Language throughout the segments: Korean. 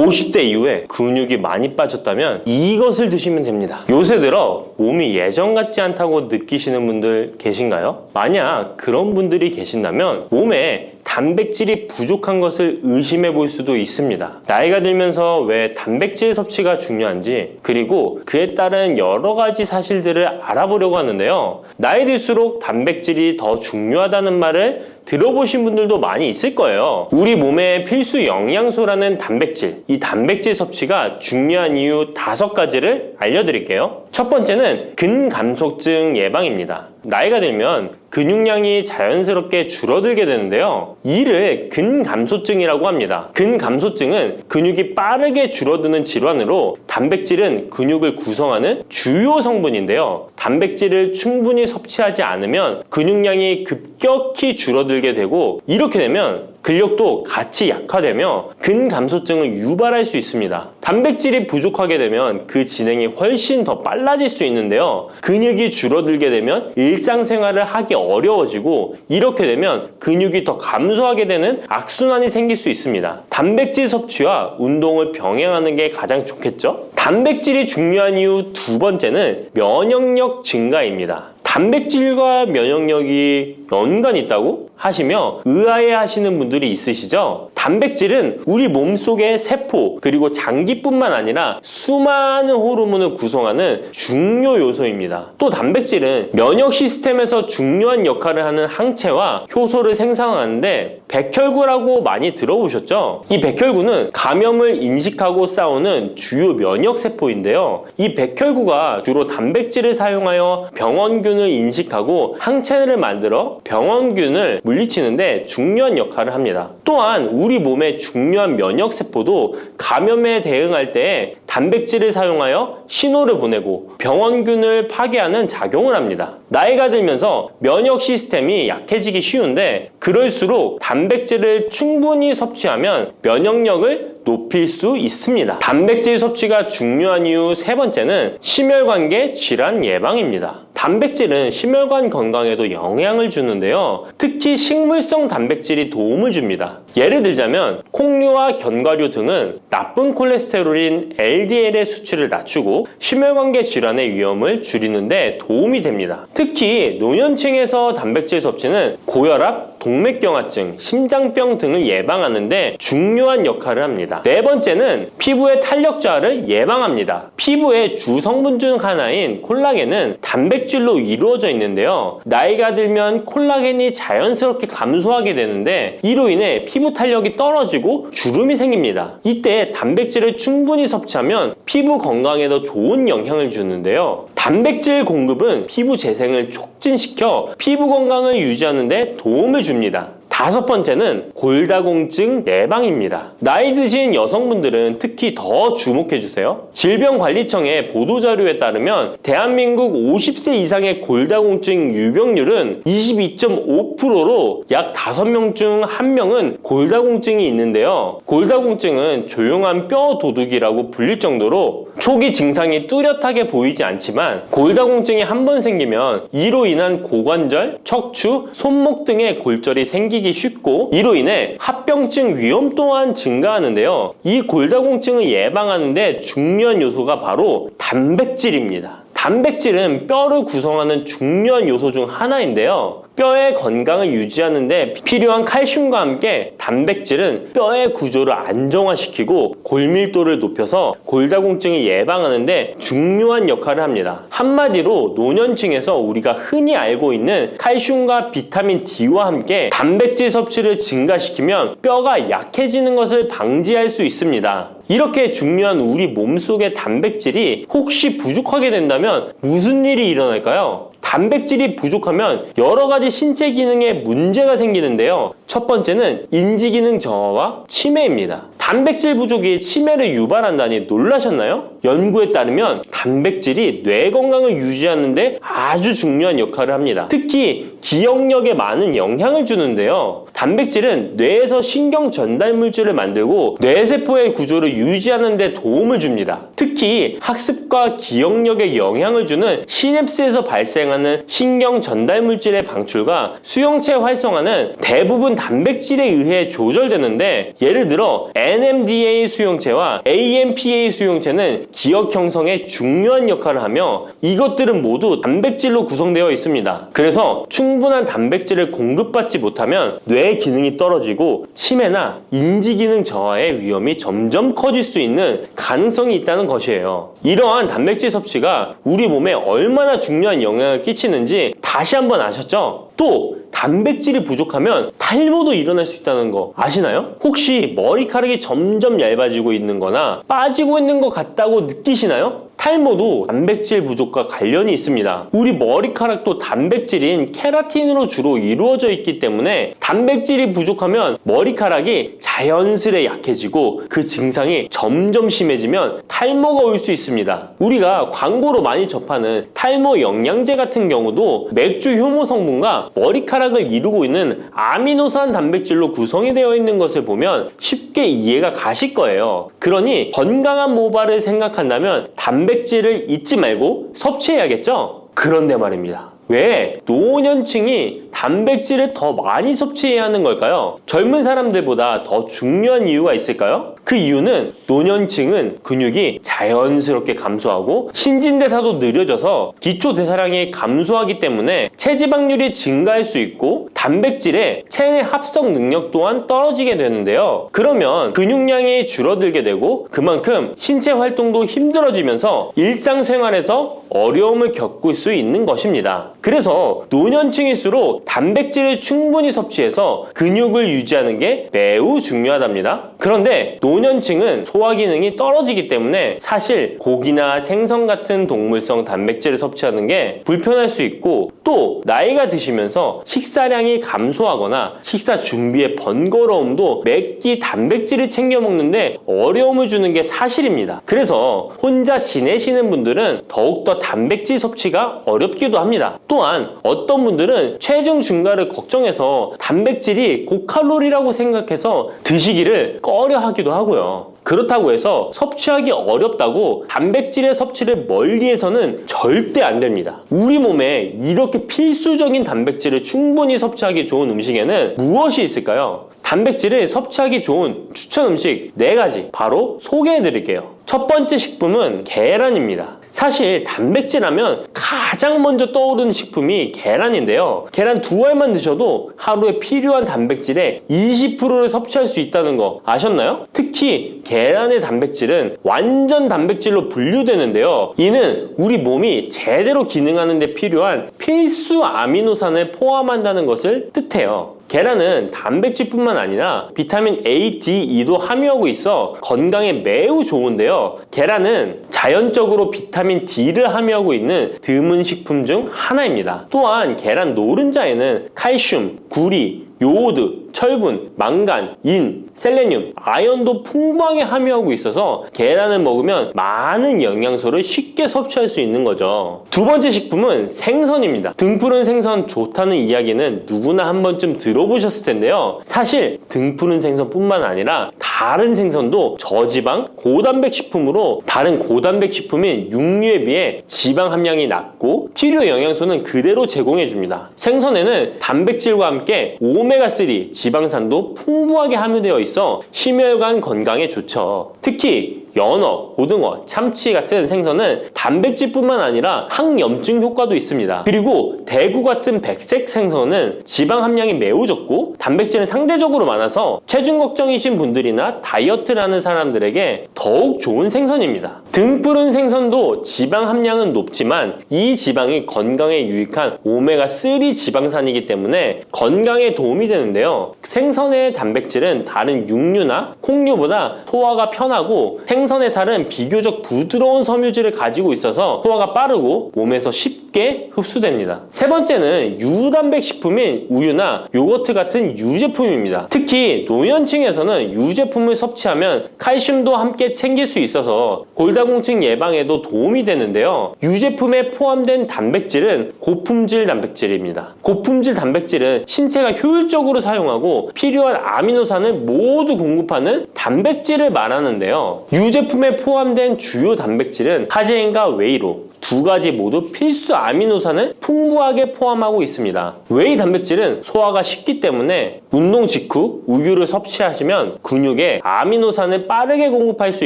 50대 이후에 근육이 많이 빠졌다면 이것을 드시면 됩니다. 요새 들어 몸이 예전 같지 않다고 느끼시는 분들 계신가요? 만약 그런 분들이 계신다면 몸에 단백질이 부족한 것을 의심해 볼 수도 있습니다. 나이가 들면서 왜 단백질 섭취가 중요한지, 그리고 그에 따른 여러 가지 사실들을 알아보려고 하는데요. 나이 들수록 단백질이 더 중요하다는 말을 들어보신 분들도 많이 있을 거예요. 우리 몸의 필수 영양소라는 단백질, 이 단백질 섭취가 중요한 이유 5가지를 알려드릴게요. 첫 번째는 근감소증 예방입니다. 나이가 들면 근육량이 자연스럽게 줄어들게 되는데요. 이를 근감소증이라고 합니다. 근감소증은 근육이 빠르게 줄어드는 질환으로 단백질은 근육을 구성하는 주요 성분인데요. 단백질을 충분히 섭취하지 않으면 근육량이 급격히 줄어들게 되고, 이렇게 되면 근력도 같이 약화되며 근감소증을 유발할 수 있습니다. 단백질이 부족하게 되면 그 진행이 훨씬 더 빨라질 수 있는데요. 근육이 줄어들게 되면 일상생활을 하기 어려워지고, 이렇게 되면 근육이 더 감소하게 되는 악순환이 생길 수 있습니다. 단백질 섭취와 운동을 병행하는 게 가장 좋겠죠? 단백질이 중요한 이유 2번째는 면역력 증가입니다. 단백질과 면역력이 연관이 있다고 하시며 의아해 하시는 분들이 있으시죠? 단백질은 우리 몸속의 세포 그리고 장기뿐만 아니라 수많은 호르몬을 구성하는 중요 요소입니다. 또 단백질은 면역 시스템에서 중요한 역할을 하는 항체와 효소를 생성하는데 백혈구라고 많이 들어보셨죠? 이 백혈구는 감염을 인식하고 싸우는 주요 면역 세포인데요. 이 백혈구가 주로 단백질을 사용하여 병원균을 인식하고 항체를 만들어 병원균을 물리치는데 중요한 역할을 합니다. 또한 우리 몸의 중요한 면역 세포도 감염에 대응할 때 단백질을 사용하여 신호를 보내고 병원균을 파괴하는 작용을 합니다. 나이가 들면서 면역 시스템이 약해지기 쉬운데, 그럴수록 단백질을 충분히 섭취하면 면역력을 높일 수 있습니다. 단백질 섭취가 중요한 이유 3번째는 심혈관계 질환 예방입니다. 단백질은 심혈관 건강에도 영향을 주는데요. 특히 식물성 단백질이 도움을 줍니다. 예를 들자면 콩류와 견과류 등은 나쁜 콜레스테롤인 LDL의 수치를 낮추고 심혈관계 질환의 위험을 줄이는데 도움이 됩니다. 특히 노년층에서 단백질 섭취는 고혈압, 동맥경화증, 심장병 등을 예방하는 데 중요한 역할을 합니다. 4번째는 피부의 탄력 저하를 예방합니다. 피부의 주 성분 중 하나인 콜라겐은 단백질로 이루어져 있는데요. 나이가 들면 콜라겐이 자연스럽게 감소하게 되는데, 이로 인해 피부 탄력이 떨어지고 주름이 생깁니다. 이때 단백질을 충분히 섭취하면 피부 건강에도 좋은 영향을 주는데요. 단백질 공급은 피부 재생을 촉진시켜 피부 건강을 유지하는 데 도움을 줍니다. 5번째는 골다공증 예방입니다. 나이 드신 여성분들은 특히 더 주목해주세요. 질병관리청의 보도자료에 따르면 대한민국 50세 이상의 골다공증 유병률은 22.5%로 약 5명 중 1명은 골다공증이 있는데요. 골다공증은 조용한 뼈 도둑이라고 불릴 정도로 초기 증상이 뚜렷하게 보이지 않지만, 골다공증이 한 번 생기면 이로 인한 고관절, 척추, 손목 등의 골절이 생기기 쉽고, 이로 인해 합병증 위험 또한 증가하는데요. 이 골다공증을 예방하는 데 중요한 요소가 바로 단백질입니다. 단백질은 뼈를 구성하는 중요한 요소 중 하나인데요. 뼈의 건강을 유지하는 데 필요한 칼슘과 함께 단백질은 뼈의 구조를 안정화시키고 골밀도를 높여서 골다공증을 예방하는 데 중요한 역할을 합니다. 한마디로 노년층에서 우리가 흔히 알고 있는 칼슘과 비타민 D와 함께 단백질 섭취를 증가시키면 뼈가 약해지는 것을 방지할 수 있습니다. 이렇게 중요한 우리 몸속의 단백질이 혹시 부족하게 된다면 무슨 일이 일어날까요? 단백질이 부족하면 여러 가지 신체 기능에 문제가 생기는데요. 첫 번째는 인지기능 저하와 치매입니다. 단백질 부족이 치매를 유발한다니 놀라셨나요? 연구에 따르면 단백질이 뇌 건강을 유지하는 데 아주 중요한 역할을 합니다. 특히 기억력에 많은 영향을 주는데요. 단백질은 뇌에서 신경 전달 물질을 만들고 뇌세포의 구조를 유지하는 데 도움을 줍니다. 특히 학습과 기억력에 영향을 주는 시냅스에서 발생하는 신경 전달 물질의 방출과 수용체 활성화는 대부분 단백질에 의해 조절되는데, 예를 들어 NMDA 수용체와 AMPA 수용체는 기억 형성에 중요한 역할을 하며 이것들은 모두 단백질로 구성되어 있습니다. 그래서 충분한 단백질을 공급받지 못하면 뇌 기능이 떨어지고 치매나 인지 기능 저하의 위험이 점점 커질 수 있는 가능성이 있다는 것이에요. 이러한 단백질 섭취가 우리 몸에 얼마나 중요한 영향을 끼치는지 다시 한번 아셨죠? 또 단백질이 부족하면 탈모도 일어날 수 있다는 거 아시나요? 혹시 머리카락이 점점 얇아지고 있는 거나 빠지고 있는 것 같다고 느끼시나요? 탈모도 단백질 부족과 관련이 있습니다. 우리 머리카락도 단백질인 케라틴으로 주로 이루어져 있기 때문에 단백질이 부족하면 머리카락이 자연스레 약해지고 그 증상이 점점 심해지면 탈모가 올 수 있습니다. 우리가 광고로 많이 접하는 탈모 영양제 같은 경우도 맥주 효모 성분과 머리카락을 이루고 있는 아미노산 단백질로 구성이 되어 있는 것을 보면 쉽게 이해가 가실 거예요. 그러니 건강한 모발을 생각한다면 단백질을 잊지 말고 섭취해야겠죠? 그런데 말입니다. 왜 노년층이 단백질을 더 많이 섭취해야 하는 걸까요? 젊은 사람들보다 더 중요한 이유가 있을까요? 그 이유는 노년층은 근육이 자연스럽게 감소하고 신진대사도 느려져서 기초대사량이 감소하기 때문에 체지방률이 증가할 수 있고 단백질의 체내 합성 능력 또한 떨어지게 되는데요. 그러면 근육량이 줄어들게 되고 그만큼 신체 활동도 힘들어지면서 일상생활에서 어려움을 겪을 수 있는 것입니다. 그래서 노년층일수록 단백질을 충분히 섭취해서 근육을 유지하는 게 매우 중요하답니다. 그런데 노년층은 소화 기능이 떨어지기 때문에 사실 고기나 생선 같은 동물성 단백질을 섭취하는 게 불편할 수 있고 또 나이가 드시면서 식사량이 감소하거나 식사 준비의 번거로움도 매 끼 단백질을 챙겨 먹는데 어려움을 주는 게 사실입니다. 그래서 혼자 지내시는 분들은 더욱더 단백질 섭취가 어렵기도 합니다. 또한 어떤 분들은 체중 증가를 걱정해서 단백질이 고칼로리라고 생각해서 드시기를 꺼려 하기도 하고요. 그렇다고 해서 섭취하기 어렵다고 단백질의 섭취를 멀리해서는 절대 안 됩니다. 우리 몸에 이렇게 필수적인 단백질을 충분히 섭취하기 좋은 음식에는 무엇이 있을까요? 단백질을 섭취하기 좋은 추천 음식 4가지 바로 소개해 드릴게요. 첫 번째 식품은 계란입니다. 사실 단백질 하면 가장 먼저 떠오르는 식품이 계란인데요. 계란 2알만 드셔도 하루에 필요한 단백질의 20%를 섭취할 수 있다는 거 아셨나요? 특히 계란의 단백질은 완전 단백질로 분류되는데요. 이는 우리 몸이 제대로 기능하는 데 필요한 필수 아미노산을 포함한다는 것을 뜻해요. 계란은 단백질뿐만 아니라 비타민 A, D, E도 함유하고 있어 건강에 매우 좋은데요. 계란은 자연적으로 비타민 D를 함유하고 있는 드문 식품 중 하나입니다. 또한 계란 노른자에는 칼슘, 구리, 요오드, 철분, 망간, 인, 셀레늄, 아연도 풍부하게 함유하고 있어서 계란을 먹으면 많은 영양소를 쉽게 섭취할 수 있는 거죠. 두 번째 식품은 생선입니다. 등푸른 생선 좋다는 이야기는 누구나 한 번쯤 들어보셨을 텐데요. 사실 등푸른 생선뿐만 아니라 다른 생선도 저지방, 고단백 식품으로 다른 고단백 식품인 육류에 비해 지방 함량이 낮고 필요 영양소는 그대로 제공해줍니다. 생선에는 단백질과 함께 오메가3 지방산도 풍부하게 함유되어 있어 심혈관 건강에 좋죠. 특히 연어, 고등어, 참치 같은 생선은 단백질뿐만 아니라 항염증 효과도 있습니다. 그리고 대구 같은 백색 생선은 지방 함량이 매우 적고 단백질은 상대적으로 많아서 체중 걱정이신 분들이나 다이어트를 하는 사람들에게 더욱 좋은 생선입니다. 등푸른 생선도 지방 함량은 높지만 이 지방이 건강에 유익한 오메가3 지방산이기 때문에 건강에 도움이 되는데요. 생선의 단백질은 다른 육류나 콩류보다 소화가 편하고 생선의 살은 비교적 부드러운 섬유질을 가지고 있어서 소화가 빠르고 몸에서 쉽게 흡수됩니다. 세 번째는 유단백 식품인 우유나 요거트 같은 유제품입니다. 특히 노년층에서는 유제품을 섭취하면 칼슘도 함께 챙길 수 있어서 골다공증 예방에도 도움이 되는데요. 유제품에 포함된 단백질은 고품질 단백질입니다. 고품질 단백질은 신체가 효율적으로 사용하고 필요한 아미노산을 모두 공급하는 단백질을 말하는데요. 유제품에 포함된 주요 단백질은 카제인과 웨이로 두 가지 모두 필수 아미노산을 풍부하게 포함하고 있습니다. 웨이 단백질은 소화가 쉽기 때문에 운동 직후 우유를 섭취하시면 근육에 아미노산을 빠르게 공급할 수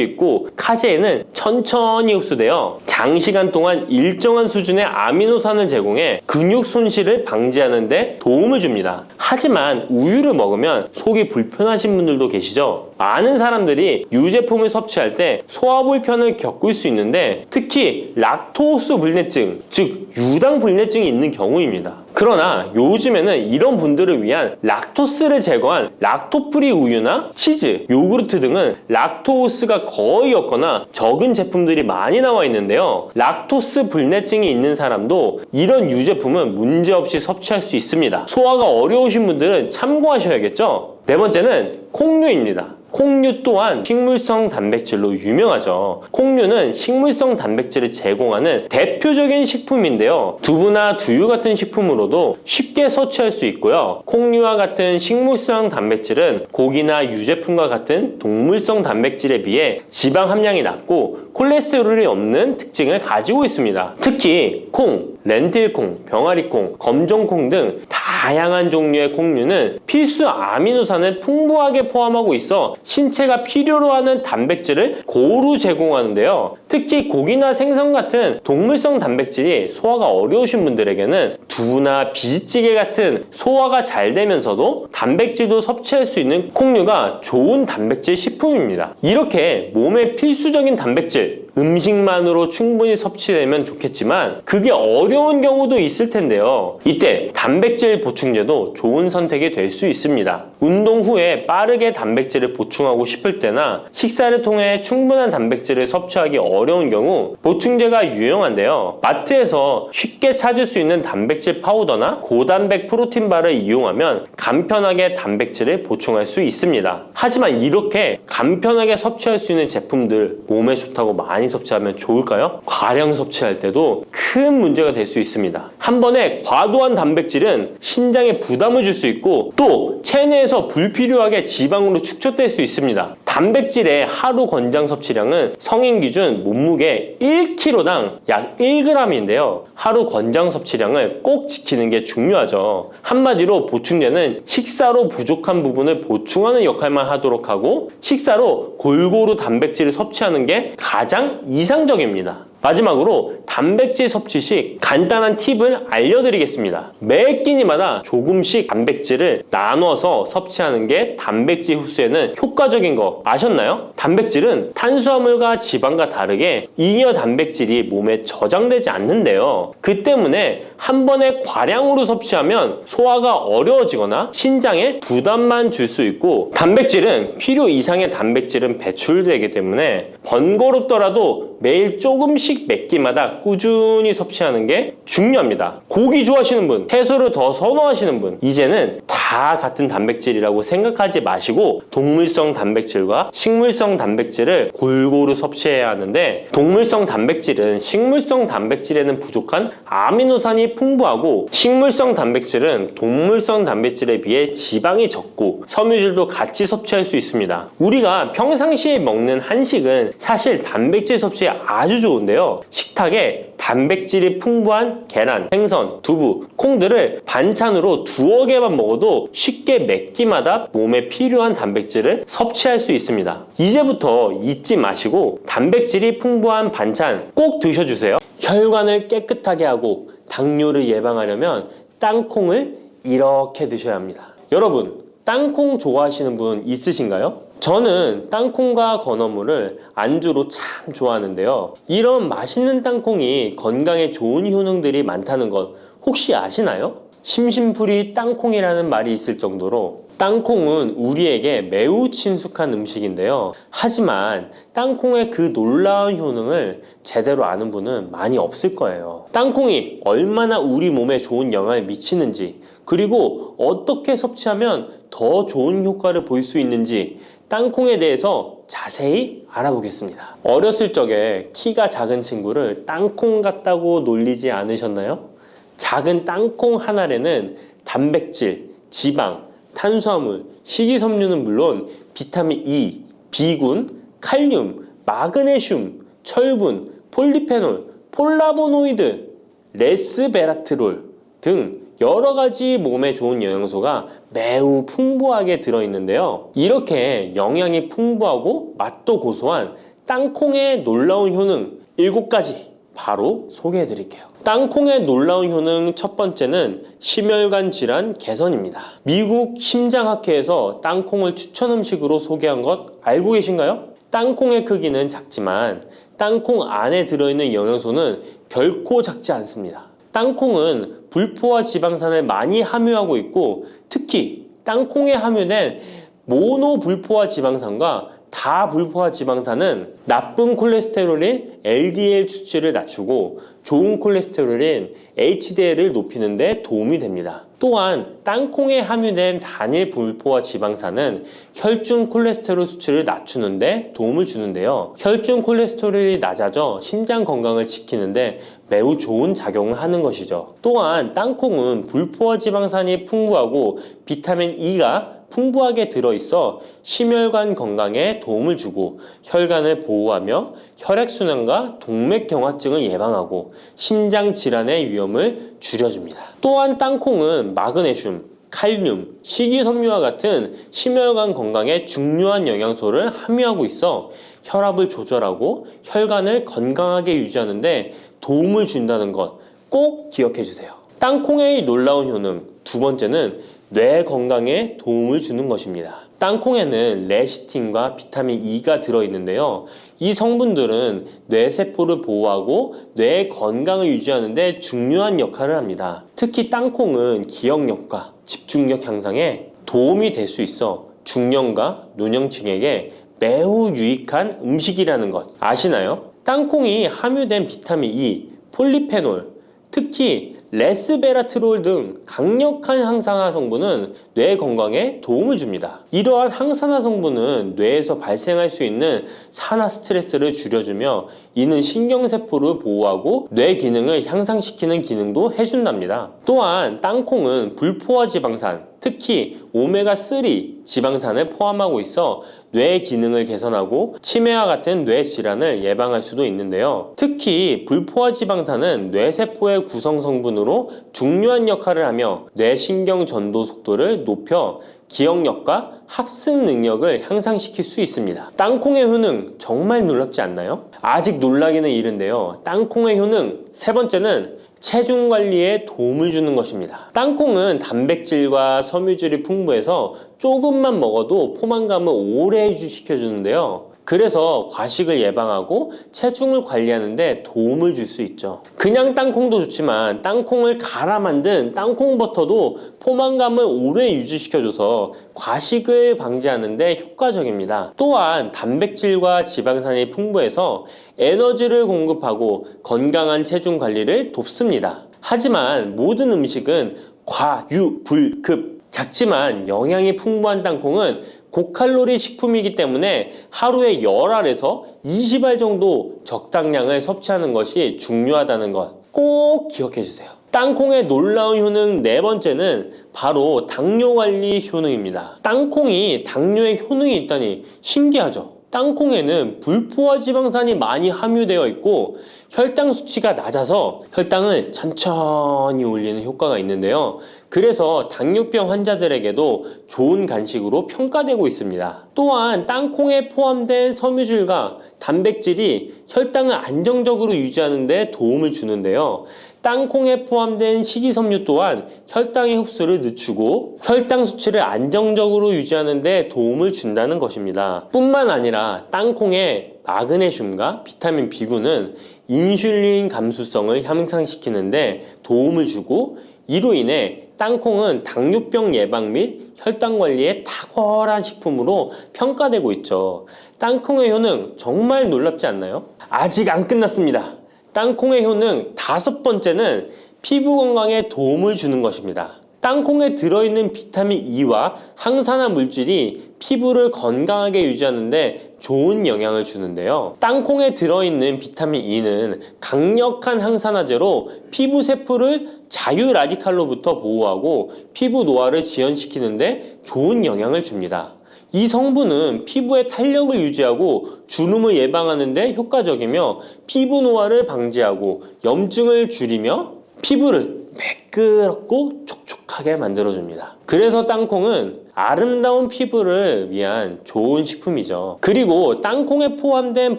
있고, 카제인은 천천히 흡수되어 장시간 동안 일정한 수준의 아미노산을 제공해 근육 손실을 방지하는 데 도움을 줍니다. 하지만 우유를 먹으면 속이 불편하신 분들도 계시죠? 많은 사람들이 유제품을 섭취할 때 소화 불편을 겪을 수 있는데, 특히 락토스 불내증, 즉 유당 불내증이 있는 경우입니다. 그러나 요즘에는 이런 분들을 위한 락토스를 제거한 락토프리 우유나 치즈, 요구르트 등은 락토스가 거의 없거나 적은 제품들이 많이 나와 있는데요. 락토스 불내증이 있는 사람도 이런 유제품은 문제없이 섭취할 수 있습니다. 소화가 어려우신 분들은 참고하셔야겠죠? 네 번째는 콩류입니다. 콩류 또한 식물성 단백질로 유명하죠. 콩류는 식물성 단백질을 제공하는 대표적인 식품인데요. 두부나 두유 같은 식품으로도 쉽게 섭취할 수 있고요. 콩류와 같은 식물성 단백질은 고기나 유제품과 같은 동물성 단백질에 비해 지방 함량이 낮고 콜레스테롤이 없는 특징을 가지고 있습니다. 특히 콩, 렌틸콩, 병아리콩, 검정콩 등 다양한 종류의 콩류는 필수 아미노산을 풍부하게 포함하고 있어 신체가 필요로 하는 단백질을 고루 제공하는데요. 특히 고기나 생선 같은 동물성 단백질이 소화가 어려우신 분들에게는 두부나 비지찌개 같은 소화가 잘 되면서도 단백질도 섭취할 수 있는 콩류가 좋은 단백질 식품입니다. 이렇게 몸에 필수적인 단백질, 음식만으로 충분히 섭취되면 좋겠지만 그게 어려운 경우도 있을 텐데요. 이때 단백질 보충제도 좋은 선택이 될 수 있습니다. 운동 후에 빠르게 단백질을 보충하고 싶을 때나 식사를 통해 충분한 단백질을 섭취하기 어려운 경우 보충제가 유용한데요. 마트에서 쉽게 찾을 수 있는 단백질 파우더나 고단백 프로틴바를 이용하면 간편하게 단백질을 보충할 수 있습니다. 하지만 이렇게 간편하게 섭취할 수 있는 제품들 몸에 좋다고 많이 섭취하면 좋을까요? 과량 섭취할 때도 큰 문제가 될 수 있습니다. 한 번에 과도한 단백질은 신장에 부담을 줄 수 있고 또 체내에서 불필요하게 지방으로 축적될 수 있습니다. 단백질의 하루 권장 섭취량은 성인 기준 몸무게 1kg당 약 1g인데요. 하루 권장 섭취량을 꼭 지키는 게 중요하죠. 한마디로 보충제는 식사로 부족한 부분을 보충하는 역할만 하도록 하고 식사로 골고루 단백질을 섭취하는 게 가장 이상적입니다. 마지막으로 단백질 섭취 시 간단한 팁을 알려드리겠습니다. 매 끼니마다 조금씩 단백질을 나눠서 섭취하는 게 단백질 흡수에는 효과적인 거 아셨나요? 단백질은 탄수화물과 지방과 다르게 잉여 단백질이 몸에 저장되지 않는데요. 그 때문에 한 번에 과량으로 섭취하면 소화가 어려워지거나 신장에 부담만 줄 수 있고, 단백질은 필요 이상의 단백질은 배출되기 때문에 번거롭더라도 매일 조금씩 몇 끼마다 꾸준히 섭취하는 게 중요합니다. 고기 좋아하시는 분, 채소를 더 선호하시는 분, 이제는 다 같은 단백질이라고 생각하지 마시고 동물성 단백질과 식물성 단백질을 골고루 섭취해야 하는데, 동물성 단백질은 식물성 단백질에는 부족한 아미노산이 풍부하고 식물성 단백질은 동물성 단백질에 비해 지방이 적고 섬유질도 같이 섭취할 수 있습니다. 우리가 평상시에 먹는 한식은 사실 단백질 섭취에 아주 좋은데요. 식탁에 단백질이 풍부한 계란, 생선, 두부, 콩들을 반찬으로 두어 개만 먹어도 쉽게 몇 끼마다 몸에 필요한 단백질을 섭취할 수 있습니다. 이제부터 잊지 마시고 단백질이 풍부한 반찬 꼭 드셔주세요. 혈관을 깨끗하게 하고 당뇨를 예방하려면 땅콩을 이렇게 드셔야 합니다. 여러분, 땅콩 좋아하시는 분 있으신가요? 저는 땅콩과 건어물을 안주로 참 좋아하는데요. 이런 맛있는 땅콩이 건강에 좋은 효능들이 많다는 것 혹시 아시나요? 심심풀이 땅콩이라는 말이 있을 정도로 땅콩은 우리에게 매우 친숙한 음식인데요. 하지만 땅콩의 그 놀라운 효능을 제대로 아는 분은 많이 없을 거예요. 땅콩이 얼마나 우리 몸에 좋은 영향을 미치는지, 그리고 어떻게 섭취하면 더 좋은 효과를 볼 수 있는지 땅콩에 대해서 자세히 알아보겠습니다. 어렸을 적에 키가 작은 친구를 땅콩 같다고 놀리지 않으셨나요? 작은 땅콩 한 알에는 단백질, 지방, 탄수화물, 식이섬유는 물론 비타민 E, B군, 칼륨, 마그네슘, 철분, 폴리페놀, 폴라보노이드, 레스베라트롤 등 여러 가지 몸에 좋은 영양소가 매우 풍부하게 들어있는데요. 이렇게 영양이 풍부하고 맛도 고소한 땅콩의 놀라운 효능 7가지 바로 소개해 드릴게요. 땅콩의 놀라운 효능 첫 번째는 심혈관 질환 개선입니다. 미국 심장학회에서 땅콩을 추천 음식으로 소개한 것 알고 계신가요? 땅콩의 크기는 작지만 땅콩 안에 들어있는 영양소는 결코 작지 않습니다. 땅콩은 불포화 지방산을 많이 함유하고 있고 특히 땅콩에 함유된 모노불포화 지방산과 다불포화 지방산은 나쁜 콜레스테롤인 LDL 수치를 낮추고 좋은 콜레스테롤인 HDL을 높이는 데 도움이 됩니다. 또한 땅콩에 함유된 단일 불포화 지방산은 혈중 콜레스테롤 수치를 낮추는 데 도움을 주는데요. 혈중 콜레스테롤이 낮아져 심장 건강을 지키는데 매우 좋은 작용을 하는 것이죠. 또한 땅콩은 불포화 지방산이 풍부하고 비타민 E가 풍부하게 들어있어 심혈관 건강에 도움을 주고 혈관을 보호하며 혈액순환과 동맥경화증을 예방하고 심장 질환의 위험을 줄여줍니다. 또한 땅콩은 마그네슘, 칼륨, 식이섬유와 같은 심혈관 건강에 중요한 영양소를 함유하고 있어 혈압을 조절하고 혈관을 건강하게 유지하는 데 도움을 준다는 것 꼭 기억해 주세요. 땅콩의 놀라운 효능 두 번째는 뇌 건강에 도움을 주는 것입니다. 땅콩에는 레시틴과 비타민 E가 들어있는데요. 이 성분들은 뇌세포를 보호하고 뇌 건강을 유지하는 데 중요한 역할을 합니다. 특히 땅콩은 기억력과 집중력 향상에 도움이 될 수 있어 중년과 노년층에게 매우 유익한 음식이라는 것 아시나요? 땅콩이 함유된 비타민 E, 폴리페놀, 특히 레스베라트롤 등 강력한 항산화 성분은 뇌 건강에 도움을 줍니다. 이러한 항산화 성분은 뇌에서 발생할 수 있는 산화 스트레스를 줄여주며 이는 신경세포를 보호하고 뇌 기능을 향상시키는 기능도 해준답니다. 또한 땅콩은 불포화 지방산, 특히 오메가3 지방산을 포함하고 있어 뇌 기능을 개선하고 치매와 같은 뇌 질환을 예방할 수도 있는데요. 특히 불포화 지방산은 뇌세포의 구성 성분으로 중요한 역할을 하며 뇌신경 전도 속도를 높여 기억력과 합승 능력을 향상시킬 수 있습니다. 땅콩의 효능 정말 놀랍지 않나요? 아직 놀라기는 이른데요. 땅콩의 효능 세 번째는 체중 관리에 도움을 주는 것입니다. 땅콩은 단백질과 섬유질이 풍부해서 조금만 먹어도 포만감을 오래 유지시켜주는데요. 그래서 과식을 예방하고 체중을 관리하는 데 도움을 줄 수 있죠. 그냥 땅콩도 좋지만 땅콩을 갈아 만든 땅콩버터도 포만감을 오래 유지시켜줘서 과식을 방지하는 데 효과적입니다. 또한 단백질과 지방산이 풍부해서 에너지를 공급하고 건강한 체중 관리를 돕습니다. 하지만 모든 음식은 과유불급 작지만 영양이 풍부한 땅콩은 고칼로리 식품이기 때문에 하루에 10알에서 20알 정도 적당량을 섭취하는 것이 중요하다는 것 꼭 기억해 주세요. 땅콩의 놀라운 효능 네 번째는 바로 당뇨 관리 효능입니다. 땅콩이 당뇨에 효능이 있다니 신기하죠? 땅콩에는 불포화 지방산이 많이 함유되어 있고 혈당 수치가 낮아서 혈당을 천천히 올리는 효과가 있는데요. 그래서 당뇨병 환자들에게도 좋은 간식으로 평가되고 있습니다. 또한 땅콩에 포함된 섬유질과 단백질이 혈당을 안정적으로 유지하는 데 도움을 주는데요. 땅콩에 포함된 식이섬유 또한 혈당의 흡수를 늦추고 혈당 수치를 안정적으로 유지하는 데 도움을 준다는 것입니다. 뿐만 아니라 땅콩의 마그네슘과 비타민 B9는 인슐린 감수성을 향상시키는 데 도움을 주고 이로 인해 땅콩은 당뇨병 예방 및 혈당 관리에 탁월한 식품으로 평가되고 있죠. 땅콩의 효능 정말 놀랍지 않나요? 아직 안 끝났습니다. 땅콩의 효능 다섯 번째는 피부 건강에 도움을 주는 것입니다. 땅콩에 들어있는 비타민 E와 항산화 물질이 피부를 건강하게 유지하는 데 좋은 영향을 주는데요. 땅콩에 들어있는 비타민 E는 강력한 항산화제로 피부 세포를 자유 라디칼로부터 보호하고 피부 노화를 지연시키는 데 좋은 영향을 줍니다. 이 성분은 피부의 탄력을 유지하고 주름을 예방하는 데 효과적이며 피부 노화를 방지하고 염증을 줄이며 피부를 매끄럽고 촉촉하게 만들어줍니다. 그래서 땅콩은 아름다운 피부를 위한 좋은 식품이죠. 그리고 땅콩에 포함된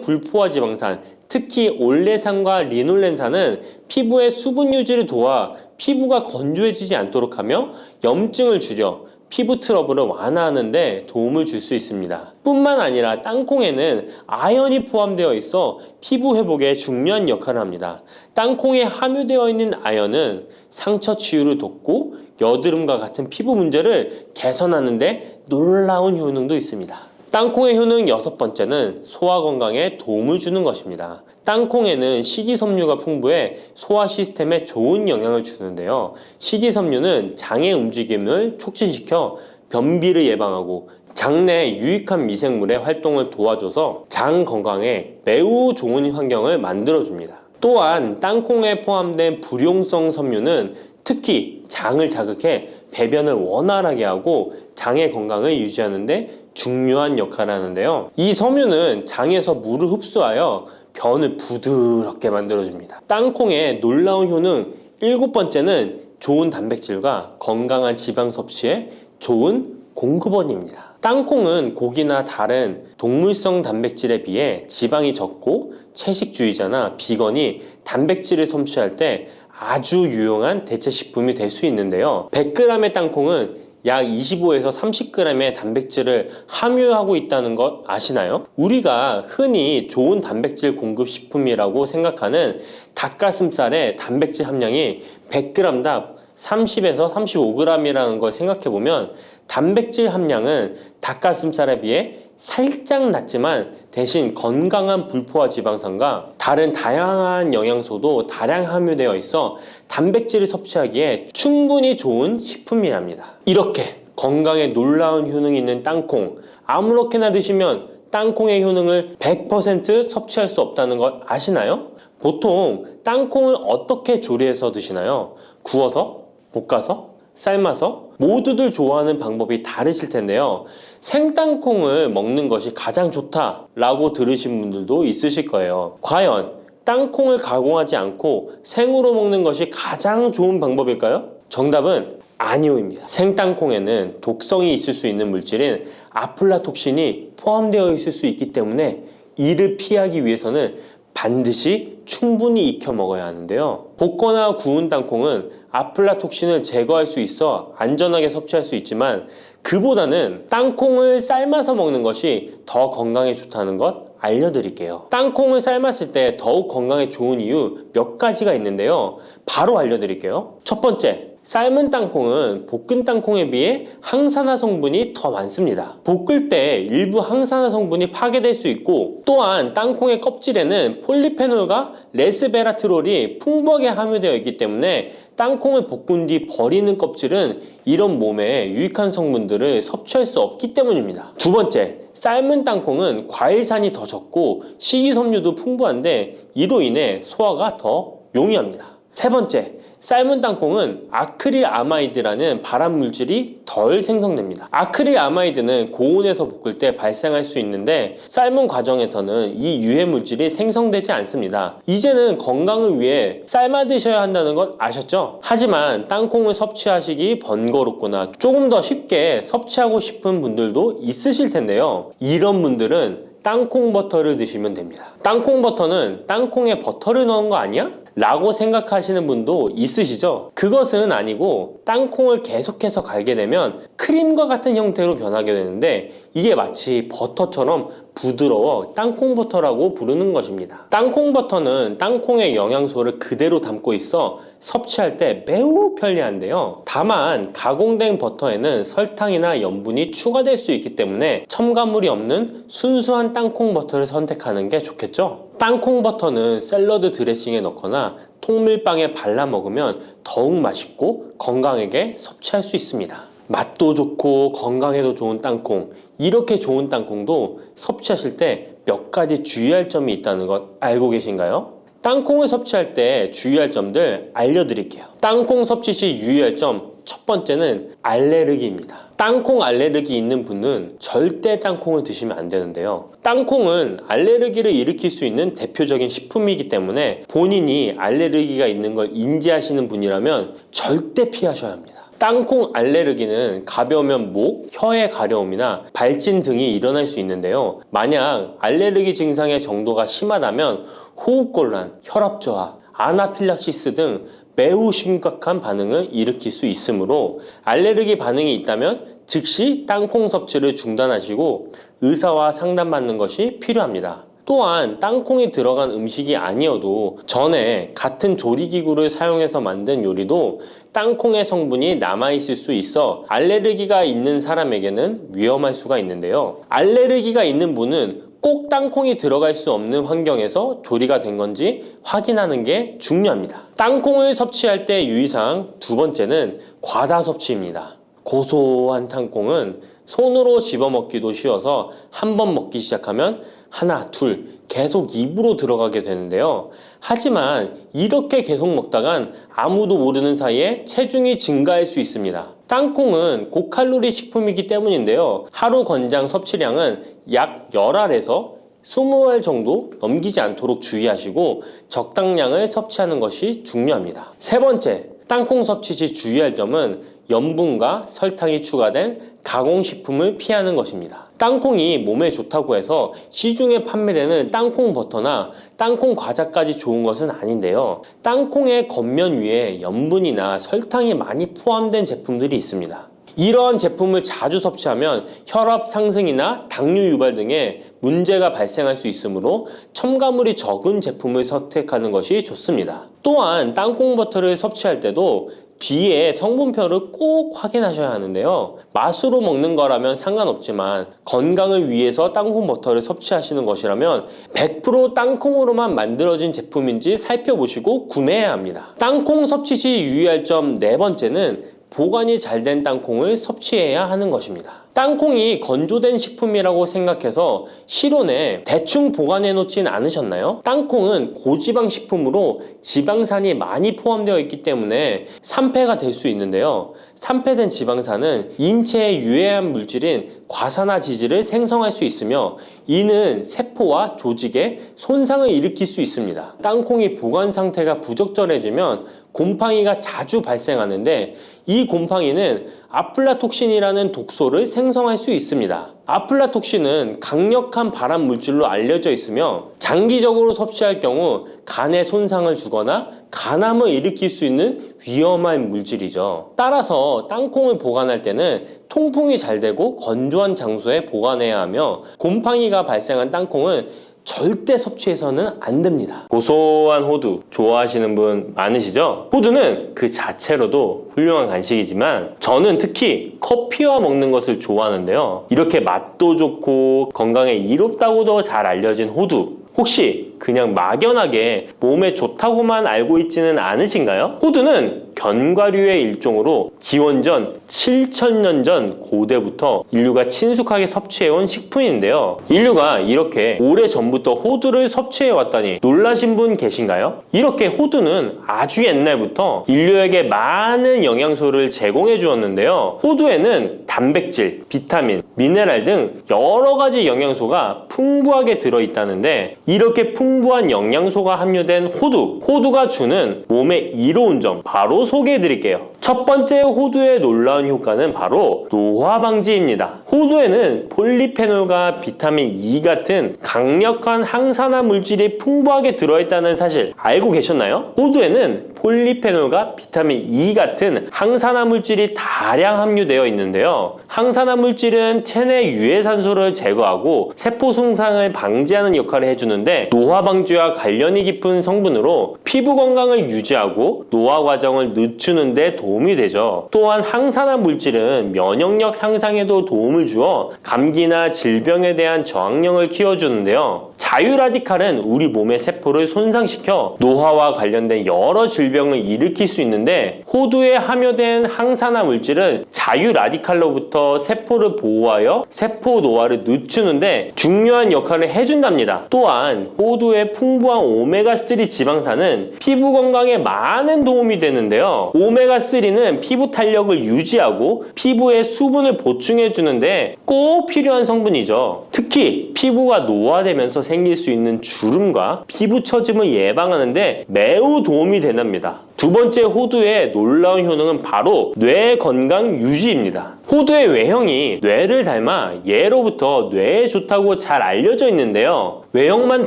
불포화 지방산, 특히 올레산과 리놀렌산은 피부의 수분 유지를 도와 피부가 건조해지지 않도록 하며 염증을 줄여 피부 트러블을 완화하는 데 도움을 줄 수 있습니다. 뿐만 아니라 땅콩에는 아연이 포함되어 있어 피부 회복에 중요한 역할을 합니다. 땅콩에 함유되어 있는 아연은 상처 치유를 돕고 여드름과 같은 피부 문제를 개선하는 데 놀라운 효능도 있습니다. 땅콩의 효능 6번째는 소화 건강에 도움을 주는 것입니다. 땅콩에는 식이섬유가 풍부해 소화 시스템에 좋은 영향을 주는데요. 식이섬유는 장의 움직임을 촉진시켜 변비를 예방하고 장내 유익한 미생물의 활동을 도와줘서 장 건강에 매우 좋은 환경을 만들어줍니다. 또한 땅콩에 포함된 불용성 섬유는 특히 장을 자극해 배변을 원활하게 하고 장의 건강을 유지하는 데 중요한 역할을 하는데요. 이 섬유는 장에서 물을 흡수하여 변을 부드럽게 만들어줍니다. 땅콩의 놀라운 효능 7번째는 좋은 단백질과 건강한 지방 섭취에 좋은 공급원입니다. 땅콩은 고기나 다른 동물성 단백질에 비해 지방이 적고 채식주의자나 비건이 단백질을 섭취할 때 아주 유용한 대체 식품이 될 수 있는데요. 100g의 땅콩은 약 25에서 30g의 단백질을 함유하고 있다는 것 아시나요? 우리가 흔히 좋은 단백질 공급 식품이라고 생각하는 닭가슴살의 단백질 함량이 100g당 30에서 35g이라는 걸 생각해보면 단백질 함량은 닭가슴살에 비해 살짝 낮지만 대신 건강한 불포화 지방산과 다른 다양한 영양소도 다량 함유되어 있어 단백질을 섭취하기에 충분히 좋은 식품이랍니다. 이렇게 건강에 놀라운 효능이 있는 땅콩, 아무렇게나 드시면 땅콩의 효능을 100% 섭취할 수 없다는 것 아시나요? 보통 땅콩을 어떻게 조리해서 드시나요? 구워서? 볶아서? 삶아서? 모두들 좋아하는 방법이 다르실 텐데요. 생땅콩을 먹는 것이 가장 좋다라고 들으신 분들도 있으실 거예요. 과연 땅콩을 가공하지 않고 생으로 먹는 것이 가장 좋은 방법일까요? 정답은 아니오입니다. 생땅콩에는 독성이 있을 수 있는 물질인 아플라톡신이 포함되어 있을 수 있기 때문에 이를 피하기 위해서는 반드시 충분히 익혀 먹어야 하는데요. 볶거나 구운 땅콩은 아플라톡신을 제거할 수 있어 안전하게 섭취할 수 있지만 그보다는 땅콩을 삶아서 먹는 것이 더 건강에 좋다는 것 알려드릴게요. 땅콩을 삶았을 때 더욱 건강에 좋은 이유 몇 가지가 있는데요. 바로 알려드릴게요. 첫 번째, 삶은 땅콩은 볶은 땅콩에 비해 항산화 성분이 더 많습니다. 볶을 때 일부 항산화 성분이 파괴될 수 있고 또한 땅콩의 껍질에는 폴리페놀과 레스베라트롤이 풍부하게 함유되어 있기 때문에 땅콩을 볶은 뒤 버리는 껍질은 이런 몸에 유익한 성분들을 섭취할 수 없기 때문입니다. 두 번째, 삶은 땅콩은 과일산이 더 적고 식이섬유도 풍부한데 이로 인해 소화가 더 용이합니다. 세 번째, 삶은 땅콩은 아크릴아마이드라는 발암 물질이 덜 생성됩니다. 아크릴아마이드는 고온에서 볶을 때 발생할 수 있는데 삶은 과정에서는 이 유해 물질이 생성되지 않습니다. 이제는 건강을 위해 삶아 드셔야 한다는 것 아셨죠? 하지만 땅콩을 섭취하시기 번거롭거나 조금 더 쉽게 섭취하고 싶은 분들도 있으실 텐데요. 이런 분들은 땅콩 버터를 드시면 됩니다. 땅콩 버터는 땅콩에 버터를 넣은 거 아니야? 라고 생각하시는 분도 있으시죠? 그것은 아니고 땅콩을 계속해서 갈게 되면 크림과 같은 형태로 변하게 되는데 이게 마치 버터처럼 부드러워 땅콩 버터라고 부르는 것입니다. 땅콩 버터는 땅콩의 영양소를 그대로 담고 있어 섭취할 때 매우 편리한데요. 다만 가공된 버터에는 설탕이나 염분이 추가될 수 있기 때문에 첨가물이 없는 순수한 땅콩 버터를 선택하는 게 좋겠죠? 땅콩 버터는 샐러드 드레싱에 넣거나 통밀빵에 발라 먹으면 더욱 맛있고 건강하게 섭취할 수 있습니다. 맛도 좋고 건강에도 좋은 땅콩, 이렇게 좋은 땅콩도 섭취하실 때 몇 가지 주의할 점이 있다는 것 알고 계신가요? 땅콩을 섭취할 때 주의할 점들 알려드릴게요. 땅콩 섭취 시 유의할 점 첫 번째는 알레르기입니다. 땅콩 알레르기 있는 분은 절대 땅콩을 드시면 안 되는데요. 땅콩은 알레르기를 일으킬 수 있는 대표적인 식품이기 때문에 본인이 알레르기가 있는 걸 인지하시는 분이라면 절대 피하셔야 합니다. 땅콩 알레르기는 가벼우면 목, 혀의 가려움이나 발진 등이 일어날 수 있는데요. 만약 알레르기 증상의 정도가 심하다면 호흡곤란, 혈압저하, 아나필락시스 등 매우 심각한 반응을 일으킬 수 있으므로 알레르기 반응이 있다면 즉시 땅콩 섭취를 중단하시고 의사와 상담받는 것이 필요합니다. 또한 땅콩이 들어간 음식이 아니어도 전에 같은 조리기구를 사용해서 만든 요리도 땅콩의 성분이 남아있을 수 있어 알레르기가 있는 사람에게는 위험할 수가 있는데요. 알레르기가 있는 분은 꼭 땅콩이 들어갈 수 없는 환경에서 조리가 된 건지 확인하는 게 중요합니다. 땅콩을 섭취할 때 유의사항 두 번째는 과다 섭취입니다. 고소한 땅콩은 손으로 집어먹기도 쉬워서 한 번 먹기 시작하면 하나, 둘 계속 입으로 들어가게 되는데요. 하지만 이렇게 계속 먹다간 아무도 모르는 사이에 체중이 증가할 수 있습니다. 땅콩은 고칼로리 식품이기 때문인데요. 하루 권장 섭취량은 약 10알에서 20알 정도 넘기지 않도록 주의하시고 적당량을 섭취하는 것이 중요합니다. 세 번째, 땅콩 섭취 시 주의할 점은 염분과 설탕이 추가된 가공식품을 피하는 것입니다. 땅콩이 몸에 좋다고 해서 시중에 판매되는 땅콩 버터나 땅콩 과자까지 좋은 것은 아닌데요. 땅콩의 겉면 위에 염분이나 설탕이 많이 포함된 제품들이 있습니다. 이러한 제품을 자주 섭취하면 혈압 상승이나 당뇨 유발 등의 문제가 발생할 수 있으므로 첨가물이 적은 제품을 선택하는 것이 좋습니다. 또한 땅콩 버터를 섭취할 때도 뒤에 성분표를 꼭 확인하셔야 하는데요. 맛으로 먹는 거라면 상관없지만 건강을 위해서 땅콩 버터를 섭취하시는 것이라면 100% 땅콩으로만 만들어진 제품인지 살펴보시고 구매해야 합니다. 땅콩 섭취 시 유의할 점 네 번째는 보관이 잘 된 땅콩을 섭취해야 하는 것입니다. 땅콩이 건조된 식품이라고 생각해서 실온에 대충 보관해 놓진 않으셨나요? 땅콩은 고지방 식품으로 지방산이 많이 포함되어 있기 때문에 산패가 될 수 있는데요. 산패된 지방산은 인체에 유해한 물질인 과산화지질을 생성할 수 있으며 이는 세포와 조직에 손상을 일으킬 수 있습니다. 땅콩이 보관 상태가 부적절해지면 곰팡이가 자주 발생하는데 이 곰팡이는 아플라톡신이라는 독소를 생성할 수 있습니다. 아플라톡신은 강력한 발암 물질로 알려져 있으며 장기적으로 섭취할 경우 간에 손상을 주거나 간암을 일으킬 수 있는 위험한 물질이죠. 따라서 땅콩을 보관할 때는 통풍이 잘 되고 건조한 장소에 보관해야 하며 곰팡이가 발생한 땅콩은 절대 섭취해서는 안 됩니다. 고소한 호두 좋아하시는 분 많으시죠? 호두는 그 자체로도 훌륭한 간식이지만 저는 특히 커피와 먹는 것을 좋아하는데요. 이렇게 맛도 좋고 건강에 이롭다고도 잘 알려진 호두, 혹시 그냥 막연하게 몸에 좋다고만 알고 있지는 않으신가요? 호두는 견과류의 일종으로 기원전 7,000년 전 고대부터 인류가 친숙하게 섭취해온 식품인데요. 인류가 이렇게 오래전부터 호두를 섭취해왔다니 놀라신 분 계신가요? 이렇게 호두는 아주 옛날부터 인류에게 많은 영양소를 제공해 주었는데요. 호두에는 단백질, 비타민, 미네랄 등 여러 가지 영양소가 풍부하게 들어있다는데 이렇게 풍부한 영양소가 함유된 호두가 주는 몸에 이로운 점 바로 소개해 드릴게요. 첫 번째 호두의 놀라운 효과는 바로 노화 방지입니다. 호두에는 폴리페놀과 비타민 E 같은 강력한 항산화 물질이 풍부하게 들어있다는 사실 알고 계셨나요? 호두에는 폴리페놀과 비타민 E 같은 항산화 물질이 다량 함유되어 있는데요. 항산화 물질은 체내 유해산소를 제거하고 세포 손상을 방지하는 역할을 해주는데 노화 방지와 관련이 깊은 성분으로 피부 건강을 유지하고 노화 과정을 늦추는 데 도움이 되죠. 또한 항산화 물질은 면역력 향상에도 도움을 주어 감기나 질병에 대한 저항력을 키워주는데요. 자유라디칼은 우리 몸의 세포를 손상시켜 노화와 관련된 여러 질병을 일으킬 수 있는데, 호두에 함유된 항산화 물질은 자유라디칼로부터 세포를 보호하여 세포 노화를 늦추는데 중요한 역할을 해준답니다. 또한 호두의 풍부한 오메가3 지방산은 피부 건강에 많은 도움이 되는데요. 오메가3는 피부 탄력을 유지하고 피부에 수분을 보충해 주는데 꼭 필요한 성분이죠. 특히 피부가 노화되면서 생길 수 있는 주름과 피부 처짐을 예방하는데 매우 도움이 된답니다. 두 번째 호두의 놀라운 효능은 바로 뇌 건강 유지입니다. 호두의 외형이 뇌를 닮아 예로부터 뇌에 좋다고 잘 알려져 있는데요. 외형만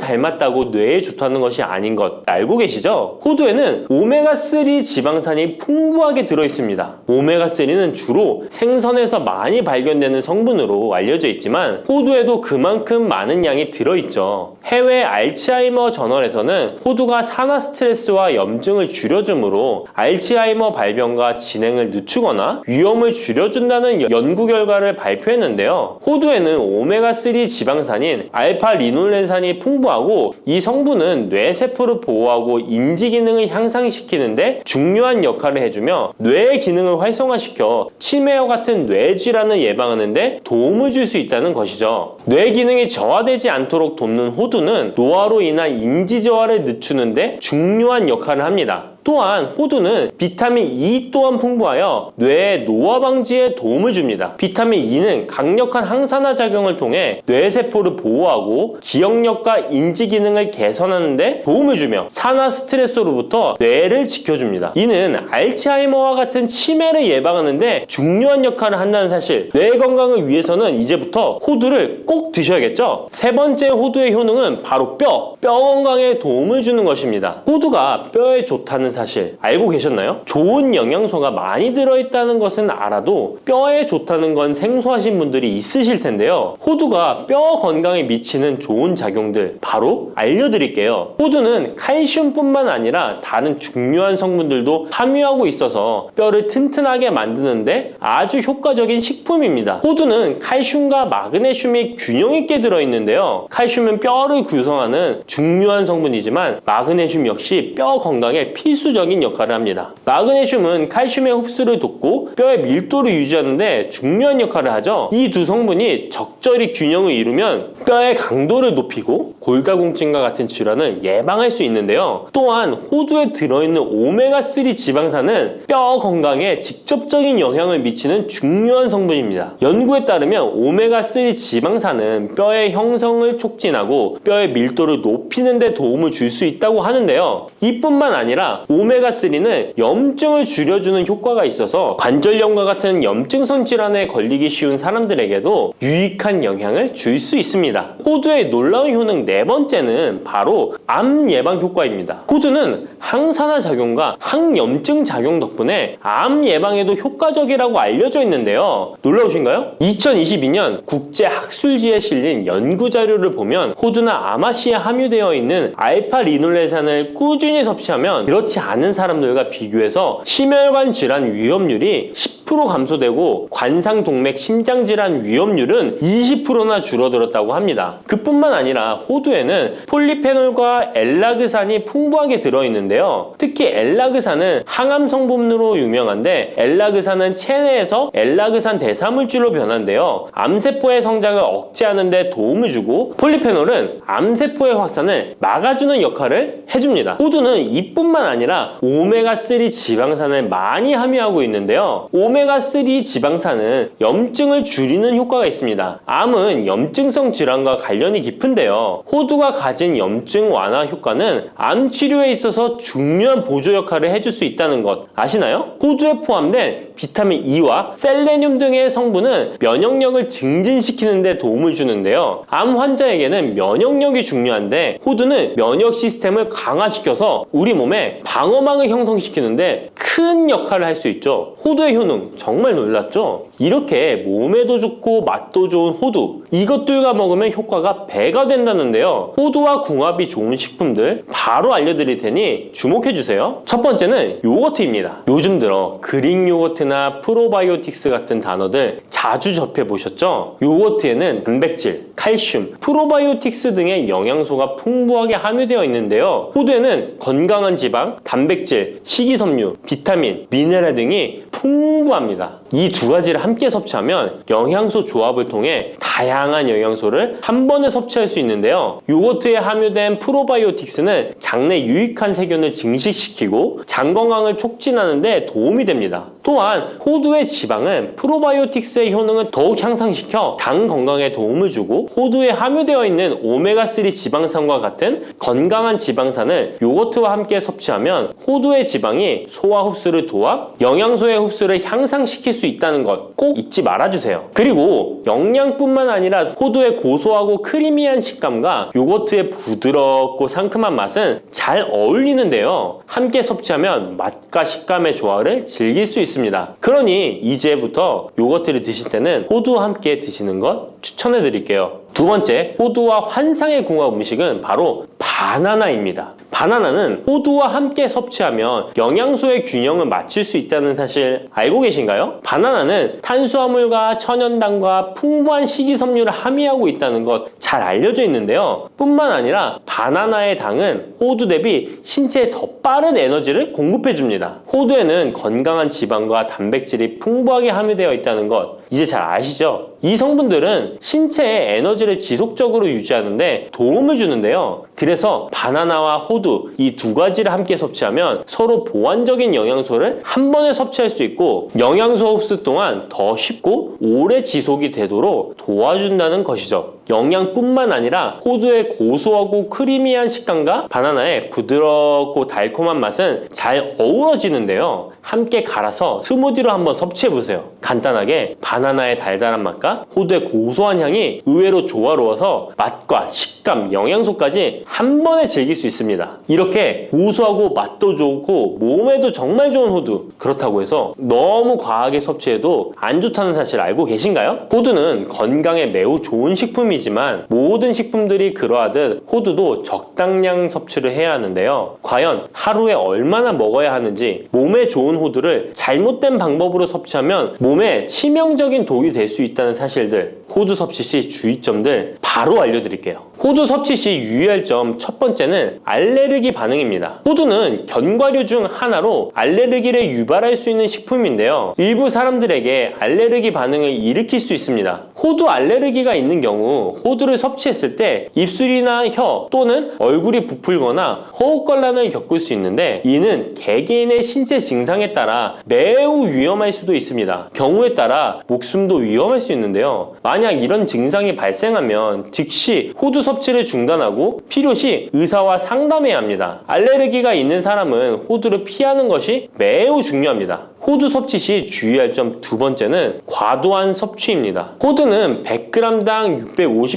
닮았다고 뇌에 좋다는 것이 아닌 것 알고 계시죠? 호두에는 오메가3 지방산이 풍부하게 들어있습니다. 오메가3는 주로 생선에서 많이 발견되는 성분으로 알려져 있지만 호두에도 그만큼 많은 양이 들어있죠. 해외 알츠하이머 저널에서는 호두가 산화 스트레스와 염증을 줄여주므로 알츠하이머 발병과 진행을 늦추거나 위험을 줄여준다는 연구 결과를 발표했는데요. 호두에는 오메가3 지방산인 알파-리놀렌산이 풍부하고 이 성분은 뇌세포를 보호하고 인지 기능을 향상시키는데 중요한 역할을 해주며 뇌의 기능을 활성화시켜 치매와 같은 뇌질환을 예방하는데 도움을 줄 수 있다는 것이죠. 뇌 기능이 저하되지 않도록 돕는 호두는 노화로 인한 인지 저하를 늦추는데 중요한 역할을 합니다. 또한 호두는 비타민 E 또한 풍부하여 뇌의 노화 방지에 도움을 줍니다. 비타민 E는 강력한 항산화 작용을 통해 뇌세포를 보호하고 기억력과 인지 기능을 개선하는 데 도움을 주며 산화 스트레스로부터 뇌를 지켜줍니다. 이는 알츠하이머와 같은 치매를 예방하는 데 중요한 역할을 한다는 사실, 뇌 건강을 위해서는 이제부터 호두를 꼭 드셔야겠죠? 세 번째 호두의 효능은 바로 뼈 건강에 도움을 주는 것입니다. 호두가 뼈에 좋다는 사실 알고 계셨나요? 좋은 영양소가 많이 들어있다는 것은 알아도 뼈에 좋다는 건 생소하신 분들이 있으실 텐데요. 호두가 뼈 건강에 미치는 좋은 작용들 바로 알려드릴게요. 호두는 칼슘뿐만 아니라 다른 중요한 성분들도 함유하고 있어서 뼈를 튼튼하게 만드는데 아주 효과적인 식품입니다. 호두는 칼슘과 마그네슘이 균형 있게 들어있는데요. 칼슘은 뼈를 구성하는 중요한 성분이지만 마그네슘 역시 뼈 건강에 필수적인 역할을 합니다. 마그네슘은 칼슘의 흡수를 돕고 뼈의 밀도를 유지하는데 중요한 역할을 하죠. 이 두 성분이 적절히 균형을 이루면 뼈의 강도를 높이고 골다공증과 같은 질환을 예방할 수 있는데요. 또한 호두에 들어있는 오메가3 지방산은 뼈 건강에 직접적인 영향을 미치는 중요한 성분입니다. 연구에 따르면 오메가3 지방산은 뼈의 형성을 촉진하고 뼈의 밀도를 높이는 데 도움을 줄 수 있다고 하는데요. 이뿐만 아니라 오메가3는 염증을 줄여주는 효과가 있어서 관절염과 같은 염증성 질환에 걸리기 쉬운 사람들에게도 유익한 영향을 줄 수 있습니다. 호두의 놀라운 효능 네 번째는 바로 암 예방 효과입니다. 호두는 항산화 작용과 항염증 작용 덕분에 암 예방에도 효과적이라고 알려져 있는데요. 놀라우신가요? 2022년 국제학술지에 실린 연구 자료를 보면 호두나 아마씨에 함유되어 있는 알파-리놀렌산을 꾸준히 섭취하면 그렇지 않은 사람들과 비교해서 심혈관 질환 위험률이 10% 감소되고 관상동맥 심장질환 위험률은 20%나 줄어들었다고 합니다. 그뿐만 아니라 호두에는 폴리페놀과 엘라그산이 풍부하게 들어있는데요. 특히 엘라그산은 항암 성분으로 유명한데 엘라그산은 체내에서 엘라그산 대사물질로 변하는데요. 암세포의 성장을 억제하는 데 도움을 주고 폴리페놀은 암세포의 확산을 막아주는 역할을 해줍니다. 호두는 이뿐만 아니라 오메가3 지방산을 많이 함유하고 있는데요. 오메가3 지방산은 염증을 줄이는 효과가 있습니다. 암은 염증성 질환과 관련이 깊은데요. 호두가 가진 염증 완화 효과는 암 치료에 있어서 중요한 보조 역할을 해줄 수 있다는 것 아시나요? 호두에 포함된 비타민 E와 셀레늄 등의 성분은 면역력을 증진시키는 데 도움을 주는데요. 암 환자에게는 면역력이 중요한데 호두는 면역 시스템을 강화시켜서 우리 몸에 방어막을 형성시키는데 큰 역할을 할 수 있죠. 호두의 효능 정말 놀랐죠? 이렇게 몸에도 좋고 맛도 좋은 호두, 이것들과 먹으면 효과가 배가 된다는데요. 호두와 궁합이 좋은 식품들 바로 알려드릴 테니 주목해주세요. 첫 번째는 요거트입니다. 요즘 들어 그릭 요거트 요거트나 프로바이오틱스 같은 단어들 자주 접해보셨죠? 요거트에는 단백질, 칼슘, 프로바이오틱스 등의 영양소가 풍부하게 함유되어 있는데요. 호두에는 건강한 지방, 단백질, 식이섬유, 비타민, 미네랄 등이 풍부합니다. 이 두 가지를 함께 섭취하면 영양소 조합을 통해 다양한 영양소를 한 번에 섭취할 수 있는데요. 요거트에 함유된 프로바이오틱스는 장내 유익한 세균을 증식시키고 장 건강을 촉진하는 데 도움이 됩니다. 또한 호두의 지방은 프로바이오틱스의 효능을 더욱 향상시켜 장 건강에 도움을 주고 호두에 함유되어 있는 오메가3 지방산과 같은 건강한 지방산을 요거트와 함께 섭취하면 호두의 지방이 소화 흡수를 도와 영양소의 흡수를 향상시킬 수 있다는 것 꼭 잊지 말아주세요. 그리고 영양뿐만 아니라 호두의 고소하고 크리미한 식감과 요거트의 부드럽고 상큼한 맛은 잘 어울리는데요. 함께 섭취하면 맛과 식감의 조화를 즐길 수 있습니다. 그러니 이제부터 요거트를 드실 때는 호두와 함께 드시는 것 추천해 드릴게요. 두 번째, 호두와 환상의 궁합 음식은 바로 바나나입니다. 바나나는 호두와 함께 섭취하면 영양소의 균형을 맞출 수 있다는 사실 알고 계신가요? 바나나는 탄수화물과 천연당과 풍부한 식이섬유를 함유하고 있다는 것 잘 알려져 있는데요. 뿐만 아니라 바나나의 당은 호두 대비 신체에 더 빠른 에너지를 공급해 줍니다. 호두에는 건강한 지방과 단백질이 풍부하게 함유되어 있다는 것 이제 잘 아시죠? 이 성분들은 신체의 에너지를 지속적으로 유지하는 데 도움을 주는데요. 그래서 바나나와 호두 이 두 가지를 함께 섭취하면 서로 보완적인 영양소를 한 번에 섭취할 수 있고 영양소 흡수 동안 더 쉽고 오래 지속이 되도록 도와준다는 것이죠. 영양뿐만 아니라 호두의 고소하고 크리미한 식감과 바나나의 부드럽고 달콤한 맛은 잘 어우러지는데요. 함께 갈아서 스무디로 한번 섭취해보세요. 간단하게 바나나의 달달한 맛과 호두의 고소한 향이 의외로 조화로워서 맛과 식감, 영양소까지 한 번에 즐길 수 있습니다. 이렇게 고소하고 맛도 좋고 몸에도 정말 좋은 호두, 그렇다고 해서 너무 과하게 섭취해도 안 좋다는 사실 알고 계신가요? 호두는 건강에 매우 좋은 식품이지만 모든 식품들이 그러하듯 호두도 적당량 섭취를 해야 하는데요. 과연 하루에 얼마나 먹어야 하는지, 몸에 좋은 호두를 잘못된 방법으로 섭취하면 몸에 치명적인 독이 될 수 있다는 사실들, 호두 섭취 시 주의점들 바로 알려드릴게요. 호두 섭취 시 유의할 점 첫 번째는 알레르기 반응입니다. 호두는 견과류 중 하나로 알레르기를 유발할 수 있는 식품인데요. 일부 사람들에게 알레르기 반응을 일으킬 수 있습니다. 호두 알레르기가 있는 경우 호두를 섭취했을 때 입술이나 혀 또는 얼굴이 부풀거나 허우걸란을 겪을 수 있는데 이는 개개인의 신체 증상에 따라 매우 위험할 수도 있습니다. 경우에 따라 목숨도 위험할 수 있는데요. 만약 이런 증상이 발생하면 즉시 호두 섭취를 중단하고 필요시 의사와 상담해야 합니다. 알레르기가 있는 사람은 호두를 피하는 것이 매우 중요합니다. 호두 섭취 시 주의할 점 두 번째는 과도한 섭취입니다. 호두는 100g당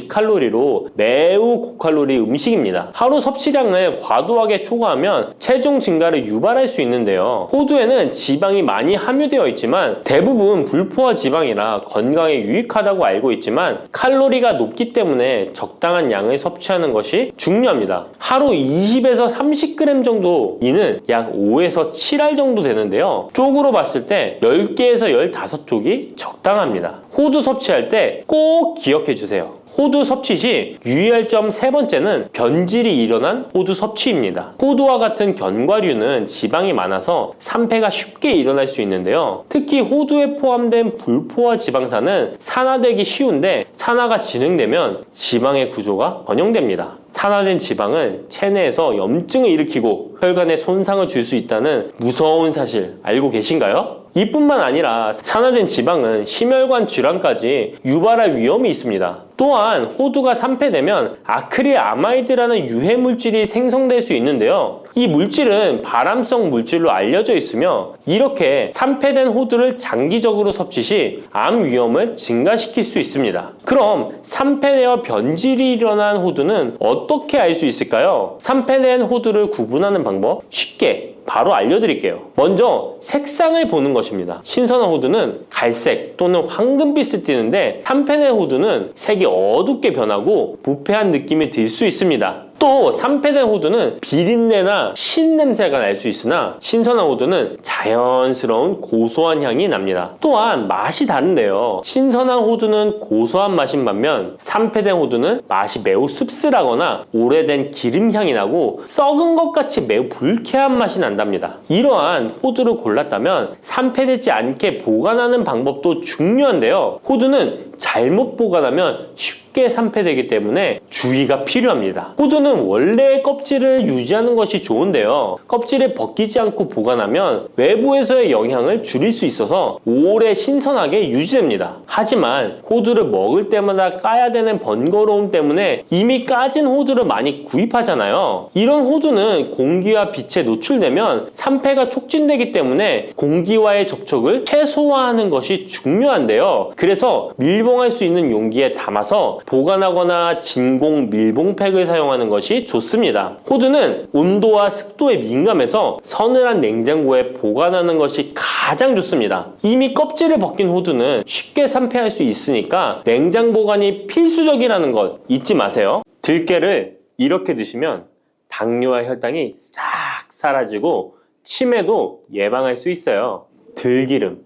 650칼로리로 매우 고칼로리 음식입니다. 하루 섭취량을 과도하게 초과하면 체중 증가를 유발할 수 있는데요. 호두에는 지방이 많이 함유되어 있지만 대부분 불포화 지방이라 건강에 유익하다고 알고 있지만 칼로리가 높기 때문에 적당한 양을 섭취하는 것이 중요합니다. 하루 20에서 30g 정도, 이는 약 5에서 7알 정도 되는데요. 쪽으로 봤을 때 10개에서 15쪽이 적당합니다. 호두 섭취할 때 꼭 기억해 주세요. 호두 섭취 시 유의할 점 세 번째는 변질이 일어난 호두 섭취입니다. 호두와 같은 견과류는 지방이 많아서 산패가 쉽게 일어날 수 있는데요. 특히 호두에 포함된 불포화 지방산은 산화되기 쉬운데 산화가 진행되면 지방의 구조가 변형됩니다. 산화된 지방은 체내에서 염증을 일으키고 혈관에 손상을 줄 수 있다는 무서운 사실 알고 계신가요? 이뿐만 아니라 산화된 지방은 심혈관 질환까지 유발할 위험이 있습니다. 또한 호두가 산패되면 아크릴 아마이드라는 유해 물질이 생성될 수 있는데요. 이 물질은 발암성 물질로 알려져 있으며 이렇게 산패된 호두를 장기적으로 섭취 시 암 위험을 증가시킬 수 있습니다. 그럼 산패되어 변질이 일어난 호두는 어떻게 알 수 있을까요? 산패된 호두를 구분하는 방법 쉽게 바로 알려드릴게요. 먼저 색상을 보는 것입니다. 신선한 호두는 갈색 또는 황금빛을 띠는데 산패된 호두는 색이 어둡게 변하고 부패한 느낌이 들 수 있습니다. 또 산패된 호두는 비린내나 신냄새가 날 수 있으나 신선한 호두는 자연스러운 고소한 향이 납니다. 또한 맛이 다른데요. 신선한 호두는 고소한 맛인 반면 산패된 호두는 맛이 매우 씁쓸하거나 오래된 기름향이 나고 썩은 것 같이 매우 불쾌한 맛이 난답니다. 이러한 호두를 골랐다면 산패되지 않게 보관하는 방법도 중요한데요. 호두는 잘못 보관하면 쉽게 산패되기 때문에 주의가 필요합니다. 호두는 원래의 껍질을 유지하는 것이 좋은데요. 껍질을 벗기지 않고 보관하면 외부에서의 영향을 줄일 수 있어서 오래 신선하게 유지됩니다. 하지만 호두를 먹을 때마다 까야 되는 번거로움 때문에 이미 까진 호두를 많이 구입하잖아요. 이런 호두는 공기와 빛에 노출되면 산패가 촉진되기 때문에 공기와의 접촉을 최소화하는 것이 중요한데요. 그래서 밀봉할 수 있는 용기에 담아서 보관하거나 진공 밀봉팩을 사용하는 것이 좋습니다. 호두는 온도와 습도에 민감해서 서늘한 냉장고에 보관하는 것이 가장 좋습니다. 이미 껍질을 벗긴 호두는 쉽게 산패할 수 있으니까 냉장 보관이 필수적이라는 것 잊지 마세요. 들깨를 이렇게 드시면 당뇨와 혈당이 싹 사라지고 치매도 예방할 수 있어요. 들기름,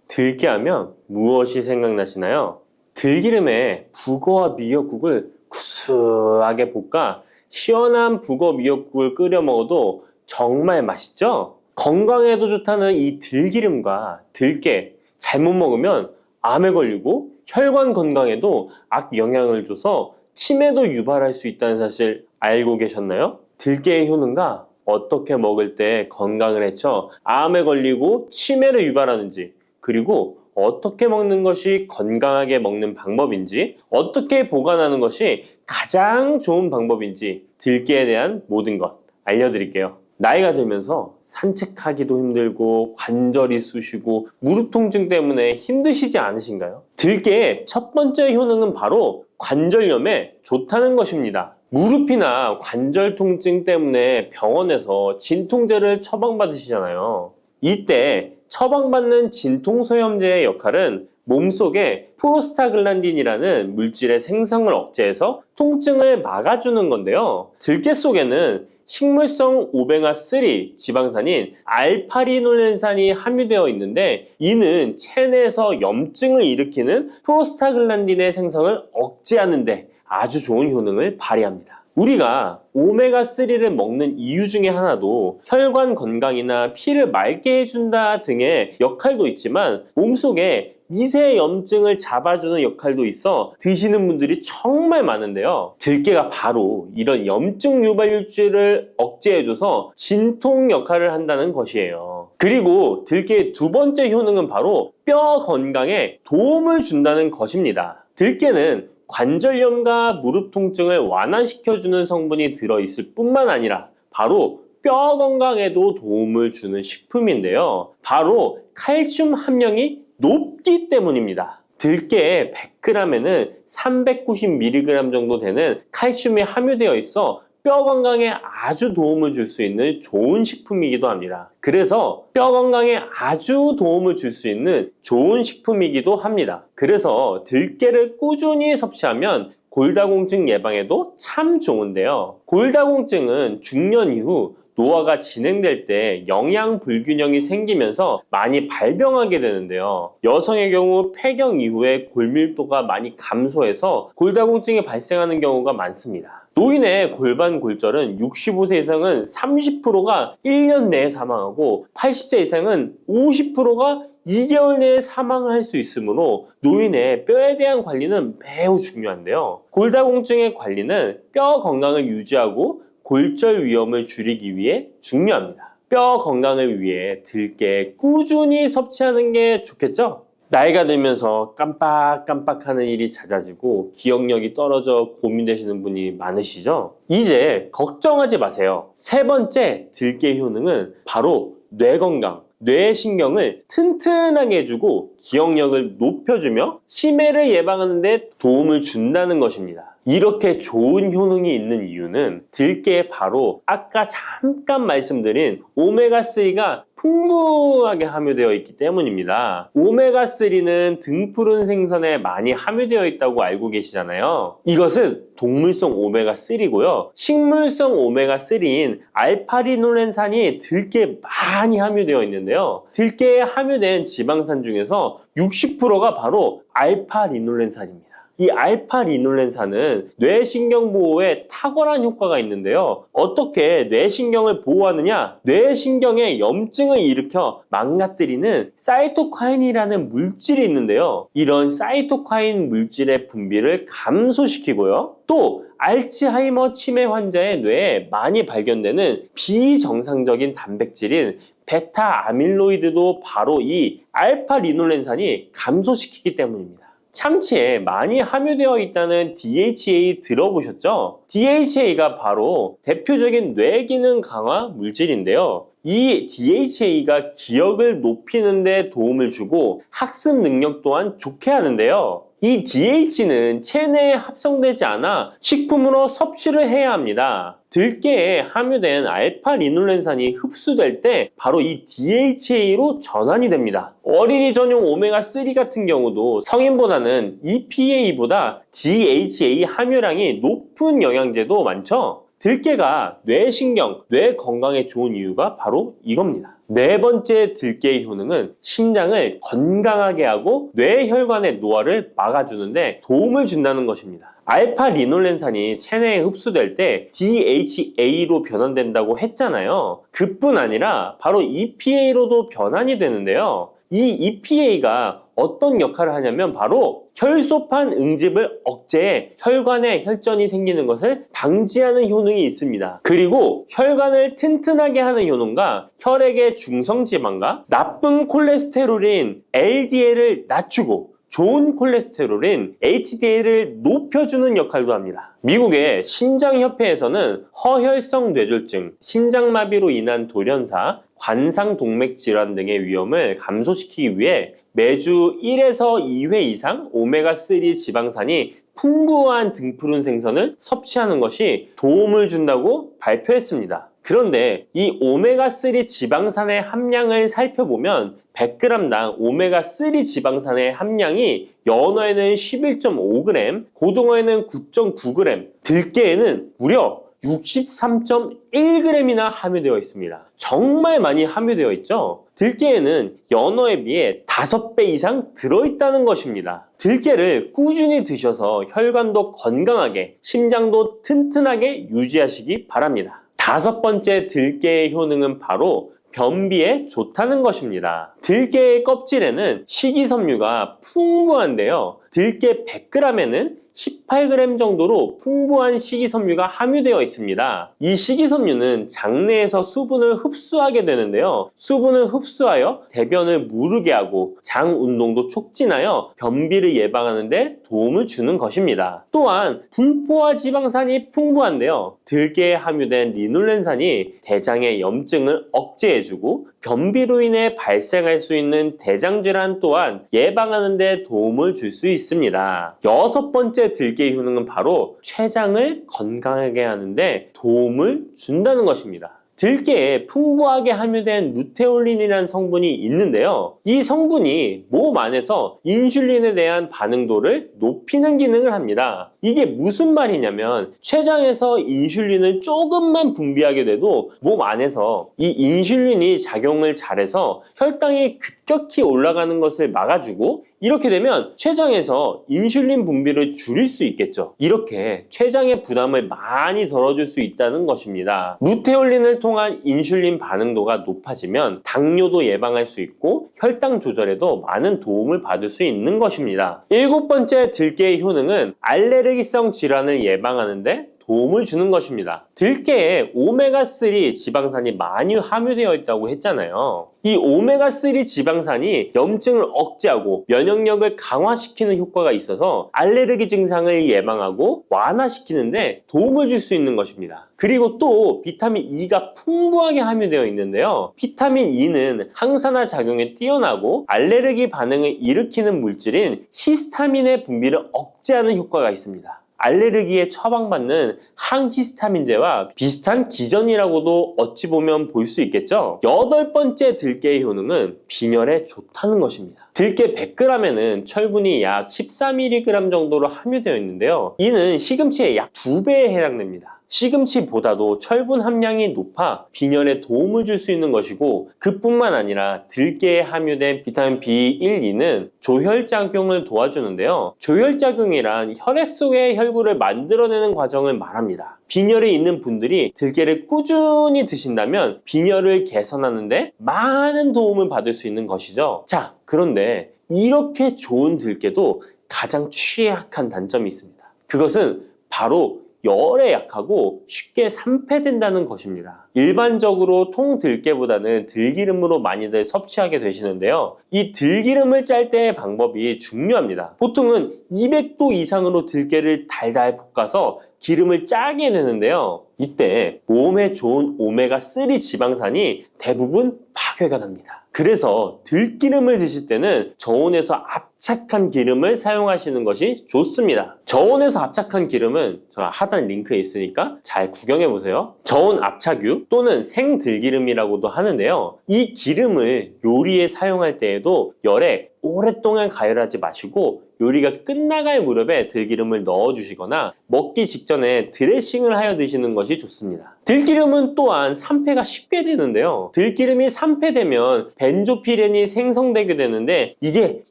들깨하면 무엇이 생각나시나요? 들기름에 북어와 미역국을 구수하게 볶아 시원한 북어 미역국을 끓여 먹어도 정말 맛있죠? 건강에도 좋다는 이 들기름과 들깨 잘못 먹으면 암에 걸리고 혈관 건강에도 악영향을 줘서 치매도 유발할 수 있다는 사실 알고 계셨나요? 들깨의 효능과 어떻게 먹을 때 건강을 해쳐 암에 걸리고 치매를 유발하는지, 그리고 어떻게 먹는 것이 건강하게 먹는 방법인지, 어떻게 보관하는 것이 가장 좋은 방법인지 들깨에 대한 모든 것 알려드릴게요. 나이가 들면서 산책하기도 힘들고 관절이 쑤시고 무릎 통증 때문에 힘드시지 않으신가요? 들깨의 첫 번째 효능은 바로 관절염에 좋다는 것입니다. 무릎이나 관절 통증 때문에 병원에서 진통제를 처방받으시잖아요. 이때 처방받는 진통소염제의 역할은 몸속에 프로스타글란딘이라는 물질의 생성을 억제해서 통증을 막아주는 건데요. 들깨 속에는 식물성 오메가3 지방산인 알파리놀렌산이 함유되어 있는데, 이는 체내에서 염증을 일으키는 프로스타글란딘의 생성을 억제하는 데 아주 좋은 효능을 발휘합니다. 우리가 오메가3를 먹는 이유 중에 하나도 혈관 건강이나 피를 맑게 해준다 등의 역할도 있지만 몸속에 미세 염증을 잡아주는 역할도 있어 드시는 분들이 정말 많은데요. 들깨가 바로 이런 염증 유발물질을 억제해줘서 진통 역할을 한다는 것이에요. 그리고 들깨의 두 번째 효능은 바로 뼈 건강에 도움을 준다는 것입니다. 들깨는 관절염과 무릎 통증을 완화시켜주는 성분이 들어있을 뿐만 아니라 바로 뼈 건강에도 도움을 주는 식품인데요. 바로 칼슘 함량이 높기 때문입니다. 들깨의 100g에는 390mg 정도 되는 칼슘이 함유되어 있어 뼈 건강에 아주 도움을 줄 수 있는 좋은 식품이기도 합니다. 그래서 뼈 건강에 아주 도움을 줄 수 있는 좋은 식품이기도 합니다. 그래서 들깨를 꾸준히 섭취하면 골다공증 예방에도 참 좋은데요. 골다공증은 중년 이후 노화가 진행될 때 영양 불균형이 생기면서 많이 발병하게 되는데요. 여성의 경우 폐경 이후에 골밀도가 많이 감소해서 골다공증이 발생하는 경우가 많습니다. 노인의 골반 골절은 65세 이상은 30%가 1년 내에 사망하고 80세 이상은 50%가 2개월 내에 사망할 수 있으므로 노인의 뼈에 대한 관리는 매우 중요한데요. 골다공증의 관리는 뼈 건강을 유지하고 골절 위험을 줄이기 위해 중요합니다. 뼈 건강을 위해 들깨 꾸준히 섭취하는 게 좋겠죠? 나이가 들면서 깜빡깜빡하는 일이 잦아지고 기억력이 떨어져 고민되시는 분이 많으시죠? 이제 걱정하지 마세요. 세 번째 들깨 효능은 바로 뇌 건강, 뇌신경을 튼튼하게 해주고 기억력을 높여주며 치매를 예방하는 데 도움을 준다는 것입니다. 이렇게 좋은 효능이 있는 이유는 들깨에 바로 아까 잠깐 말씀드린 오메가3가 풍부하게 함유되어 있기 때문입니다. 오메가3는 등푸른 생선에 많이 함유되어 있다고 알고 계시잖아요. 이것은 동물성 오메가3고요. 식물성 오메가3인 알파리놀렌산이 들깨에 많이 함유되어 있는데요. 들깨에 함유된 지방산 중에서 60%가 바로 알파리놀렌산입니다. 이 알파리놀렌산은 뇌신경 보호에 탁월한 효과가 있는데요. 어떻게 뇌신경을 보호하느냐? 뇌신경에 염증을 일으켜 망가뜨리는 사이토카인이라는 물질이 있는데요. 이런 사이토카인 물질의 분비를 감소시키고요. 또 알츠하이머 치매 환자의 뇌에 많이 발견되는 비정상적인 단백질인 베타 아밀로이드도 바로 이 알파리놀렌산이 감소시키기 때문입니다. 참치에 많이 함유되어 있다는 DHA 들어보셨죠? DHA가 바로 대표적인 뇌기능 강화 물질인데요. 이 DHA가 기억을 높이는 데 도움을 주고 학습 능력 또한 좋게 하는데요. 이 DH는 체내에 합성되지 않아 식품으로 섭취를 해야 합니다. 들깨에 함유된 알파리놀렌산이 흡수될 때 바로 이 DHA로 전환이 됩니다. 어린이 전용 오메가3 같은 경우도 성인보다는 EPA보다 DHA 함유량이 높은 영양제도 많죠? 들깨가 뇌신경, 뇌 건강에 좋은 이유가 바로 이겁니다. 네 번째 들깨의 효능은 심장을 건강하게 하고 뇌혈관의 노화를 막아주는데 도움을 준다는 것입니다. 알파리놀렌산이 체내에 흡수될 때 DHA로 변환된다고 했잖아요. 그뿐 아니라 바로 EPA로도 변환이 되는데요. 이 EPA가 어떤 역할을 하냐면 바로 혈소판 응집을 억제해 혈관에 혈전이 생기는 것을 방지하는 효능이 있습니다. 그리고 혈관을 튼튼하게 하는 효능과 혈액의 중성지방과 나쁜 콜레스테롤인 LDL을 낮추고 좋은 콜레스테롤인 HDL을 높여주는 역할도 합니다. 미국의 심장협회에서는 허혈성 뇌졸중, 심장마비로 인한 돌연사, 관상동맥 질환 등의 위험을 감소시키기 위해 매주 1에서 2회 이상 오메가3 지방산이 풍부한 등푸른 생선을 섭취하는 것이 도움을 준다고 발표했습니다. 그런데 이 오메가3 지방산의 함량을 살펴보면 100g당 오메가3 지방산의 함량이 연어에는 11.5g, 고등어에는 9.9g, 들깨에는 무려 63.1g이나 함유되어 있습니다. 정말 많이 함유되어 있죠? 들깨에는 연어에 비해 5배 이상 들어있다는 것입니다. 들깨를 꾸준히 드셔서 혈관도 건강하게, 심장도 튼튼하게 유지하시기 바랍니다. 다섯 번째 들깨의 효능은 바로 변비에 좋다는 것입니다. 들깨의 껍질에는 식이섬유가 풍부한데요. 들깨 100g에는 18g 정도로 풍부한 식이섬유가 함유되어 있습니다. 이 식이섬유는 장내에서 수분을 흡수하게 되는데요. 수분을 흡수하여 대변을 무르게 하고 장 운동도 촉진하여 변비를 예방하는 데 도움을 주는 것입니다. 또한 불포화 지방산이 풍부한데요. 들깨에 함유된 리놀렌산이 대장의 염증을 억제해주고 변비로 인해 발생할 수 있는 대장질환 또한 예방하는 데 도움을 줄 수 있습니다. 여섯 번째 들깨의 효능은 바로 췌장을 건강하게 하는데 도움을 준다는 것입니다. 들깨에 풍부하게 함유된 루테올린이라는 성분이 있는데요. 이 성분이 몸 안에서 인슐린에 대한 반응도를 높이는 기능을 합니다. 이게 무슨 말이냐면 췌장에서 인슐린을 조금만 분비하게 돼도 몸 안에서 이 인슐린이 작용을 잘해서 혈당이 급격히 올라가는 것을 막아주고 이렇게 되면 췌장에서 인슐린 분비를 줄일 수 있겠죠. 이렇게 췌장의 부담을 많이 덜어줄 수 있다는 것입니다. 루테올린을 통한 인슐린 반응도가 높아지면 당뇨도 예방할 수 있고 혈당 조절에도 많은 도움을 받을 수 있는 것입니다. 일곱 번째 들깨의 효능은 알레르기성 질환을 예방하는데 도움을 주는 것입니다. 들깨에 오메가3 지방산이 많이 함유되어 있다고 했잖아요. 이 오메가3 지방산이 염증을 억제하고 면역력을 강화시키는 효과가 있어서 알레르기 증상을 예방하고 완화시키는데 도움을 줄 수 있는 것입니다. 그리고 또 비타민 E가 풍부하게 함유되어 있는데요. 비타민 E는 항산화 작용에 뛰어나고 알레르기 반응을 일으키는 물질인 히스타민의 분비를 억제하는 효과가 있습니다. 알레르기에 처방받는 항히스타민제와 비슷한 기전이라고도 어찌 보면 볼 수 있겠죠. 8번째 들깨의 효능은 빈혈에 좋다는 것입니다. 들깨 100g에는 철분이 약 14mg 정도로 함유되어 있는데요. 이는 시금치의 약 2배에 해당됩니다. 시금치보다도 철분 함량이 높아 빈혈에 도움을 줄 수 있는 것이고, 그뿐만 아니라 들깨에 함유된 비타민 B1, 2는 조혈작용을 도와주는데요. 조혈작용이란 혈액 속의 혈구를 만들어내는 과정을 말합니다. 빈혈이 있는 분들이 들깨를 꾸준히 드신다면 빈혈을 개선하는 데 많은 도움을 받을 수 있는 것이죠. 자, 그런데 이렇게 좋은 들깨도 가장 취약한 단점이 있습니다. 그것은 바로 열에 약하고 쉽게 산패된다는 것입니다. 일반적으로 통들깨보다는 들기름으로 많이들 섭취하게 되시는데요. 이 들기름을 짤 때의 방법이 중요합니다. 보통은 200도 이상으로 들깨를 달달 볶아서 기름을 짜게 되는데요. 이때 몸에 좋은 오메가3 지방산이 대부분 파괴가 됩니다. 그래서 들기름을 드실 때는 저온에서 압착한 기름을 사용하시는 것이 좋습니다. 저온에서 압착한 기름은 제가 하단 링크에 있으니까 잘 구경해 보세요. 저온 압착유 또는 생들기름이라고도 하는데요. 이 기름을 요리에 사용할 때에도 열에 오랫동안 가열하지 마시고 요리가 끝나갈 무렵에 들기름을 넣어주시거나 먹기 직전에 드레싱을 하여 드시는 것이 좋습니다. 들기름은 또한 산패가 쉽게 되는데요. 들기름이 산패되면 벤조피렌이 생성되게 되는데 이게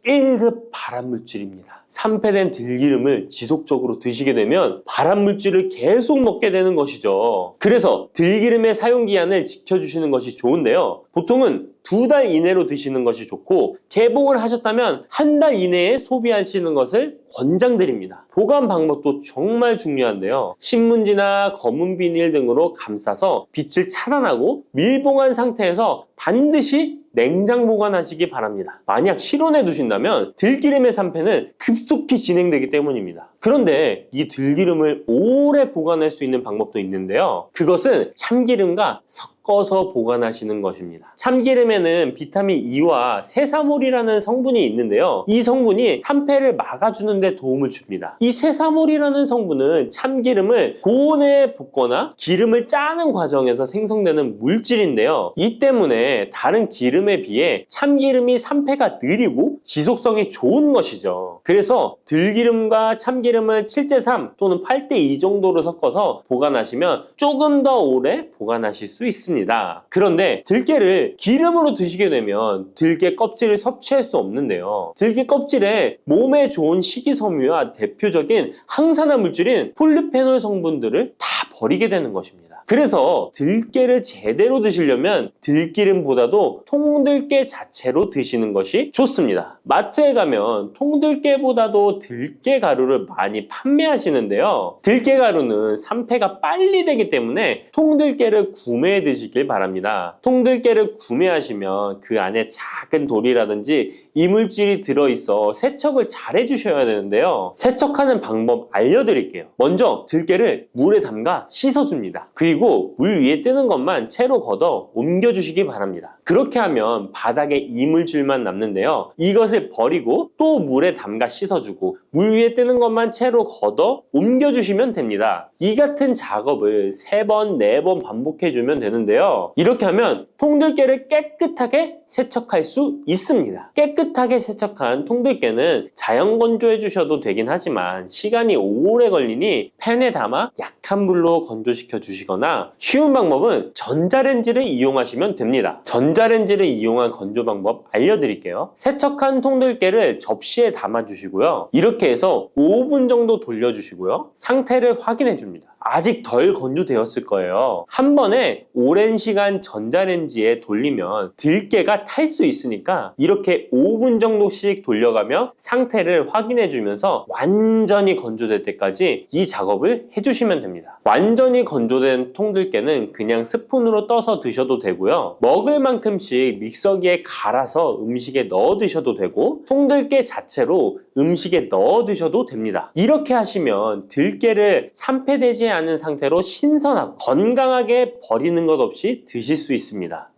1급 발암물질입니다. 산패된 들기름을 지속적으로 드시게 되면 발암물질을 계속 먹게 되는 것이죠. 그래서 들기름의 사용기한을 지켜주시는 것이 좋은데요. 보통은 2달 이내로 드시는 것이 좋고, 개봉을 하셨다면 1달 이내에 소비하시는 것을 권장드립니다. 보관 방법도 정말 중요한데요. 신문지나 검은 비닐 등으로 감싸서 빛을 차단하고 밀봉한 상태에서 반드시 냉장 보관하시기 바랍니다. 만약 실온에 두신다면 들기름의 산패는 급속히 진행되기 때문입니다. 그런데 이 들기름을 오래 보관할 수 있는 방법도 있는데요. 그것은 참기름과 섞어서 보관하시는 것입니다. 참기름에는 비타민 E와 세사몰이라는 성분이 있는데요. 이 성분이 산패를 막아주는 데 도움을 줍니다. 이 세사몰이라는 성분은 참기름을 고온에 볶거나 기름을 짜는 과정에서 생성되는 물질인데요. 이 때문에 다른 기름에 비해 참기름이 산패가 느리고 지속성이 좋은 것이죠. 그래서 들기름과 참기름을 7:3 또는 8:2 정도로 섞어서 보관하시면 조금 더 오래 보관하실 수 있습니다. 그런데 들깨를 기름으로 드시게 되면 들깨 껍질을 섭취할 수 없는데요. 들깨 껍질에 몸에 좋은 식이섬유와 대표적인 항산화 물질인 폴리페놀 성분들을 다 버리게 되는 것입니다. 그래서 들깨를 제대로 드시려면 들기름보다도 통들깨 자체로 드시는 것이 좋습니다. 마트에 가면 통들깨보다도 들깨 가루를 많이 판매하시는데요. 들깨 가루는 산패가 빨리 되기 때문에 통들깨를 구매해 드시길 바랍니다. 통들깨를 구매하시면 그 안에 작은 돌이라든지 이물질이 들어있어 세척을 잘 해주셔야 되는데요. 세척하는 방법 알려드릴게요. 먼저 들깨를 물에 담가 씻어줍니다. 그리고 물 위에 뜨는 것만 채로 걷어 옮겨주시기 바랍니다. 그렇게 하면 바닥에 이물질만 남는데요. 이것을 버리고 또 물에 담가 씻어주고 물 위에 뜨는 것만 채로 걷어 옮겨주시면 됩니다. 이 같은 작업을 3번, 4번 반복해주면 되는데요. 이렇게 하면 통들깨를 깨끗하게 세척할 수 있습니다. 깨끗하게 세척한 통들깨는 자연 건조해 주셔도 되긴 하지만 시간이 오래 걸리니 팬에 담아 약한 불로 건조시켜 주시거나, 쉬운 방법은 전자레인지를 이용하시면 됩니다. 전자레인지를 이용한 건조 방법 알려드릴게요. 세척한 통들깨를 접시에 담아 주시고요. 이렇게 해서 5분 정도 돌려주시고요. 상태를 확인해 줍니다. 아직 덜 건조되었을 거예요. 한 번에 오랜 시간 전자레인지에 돌리면 들깨가 탈 수 있으니까 이렇게 5분 정도씩 돌려가며 상태를 확인해 주면서 완전히 건조될 때까지 이 작업을 해주시면 됩니다. 완전히 건조된 통들깨는 그냥 스푼으로 떠서 드셔도 되고요. 먹을 만큼씩 믹서기에 갈아서 음식에 넣어 드셔도 되고, 통들깨 자체로 음식에 넣어 드셔도 됩니다. 이렇게 하시면 들깨를 산패되지 않은 상태로 신선하고 건강하게 버리는 것 없이 드실 수 있습니다.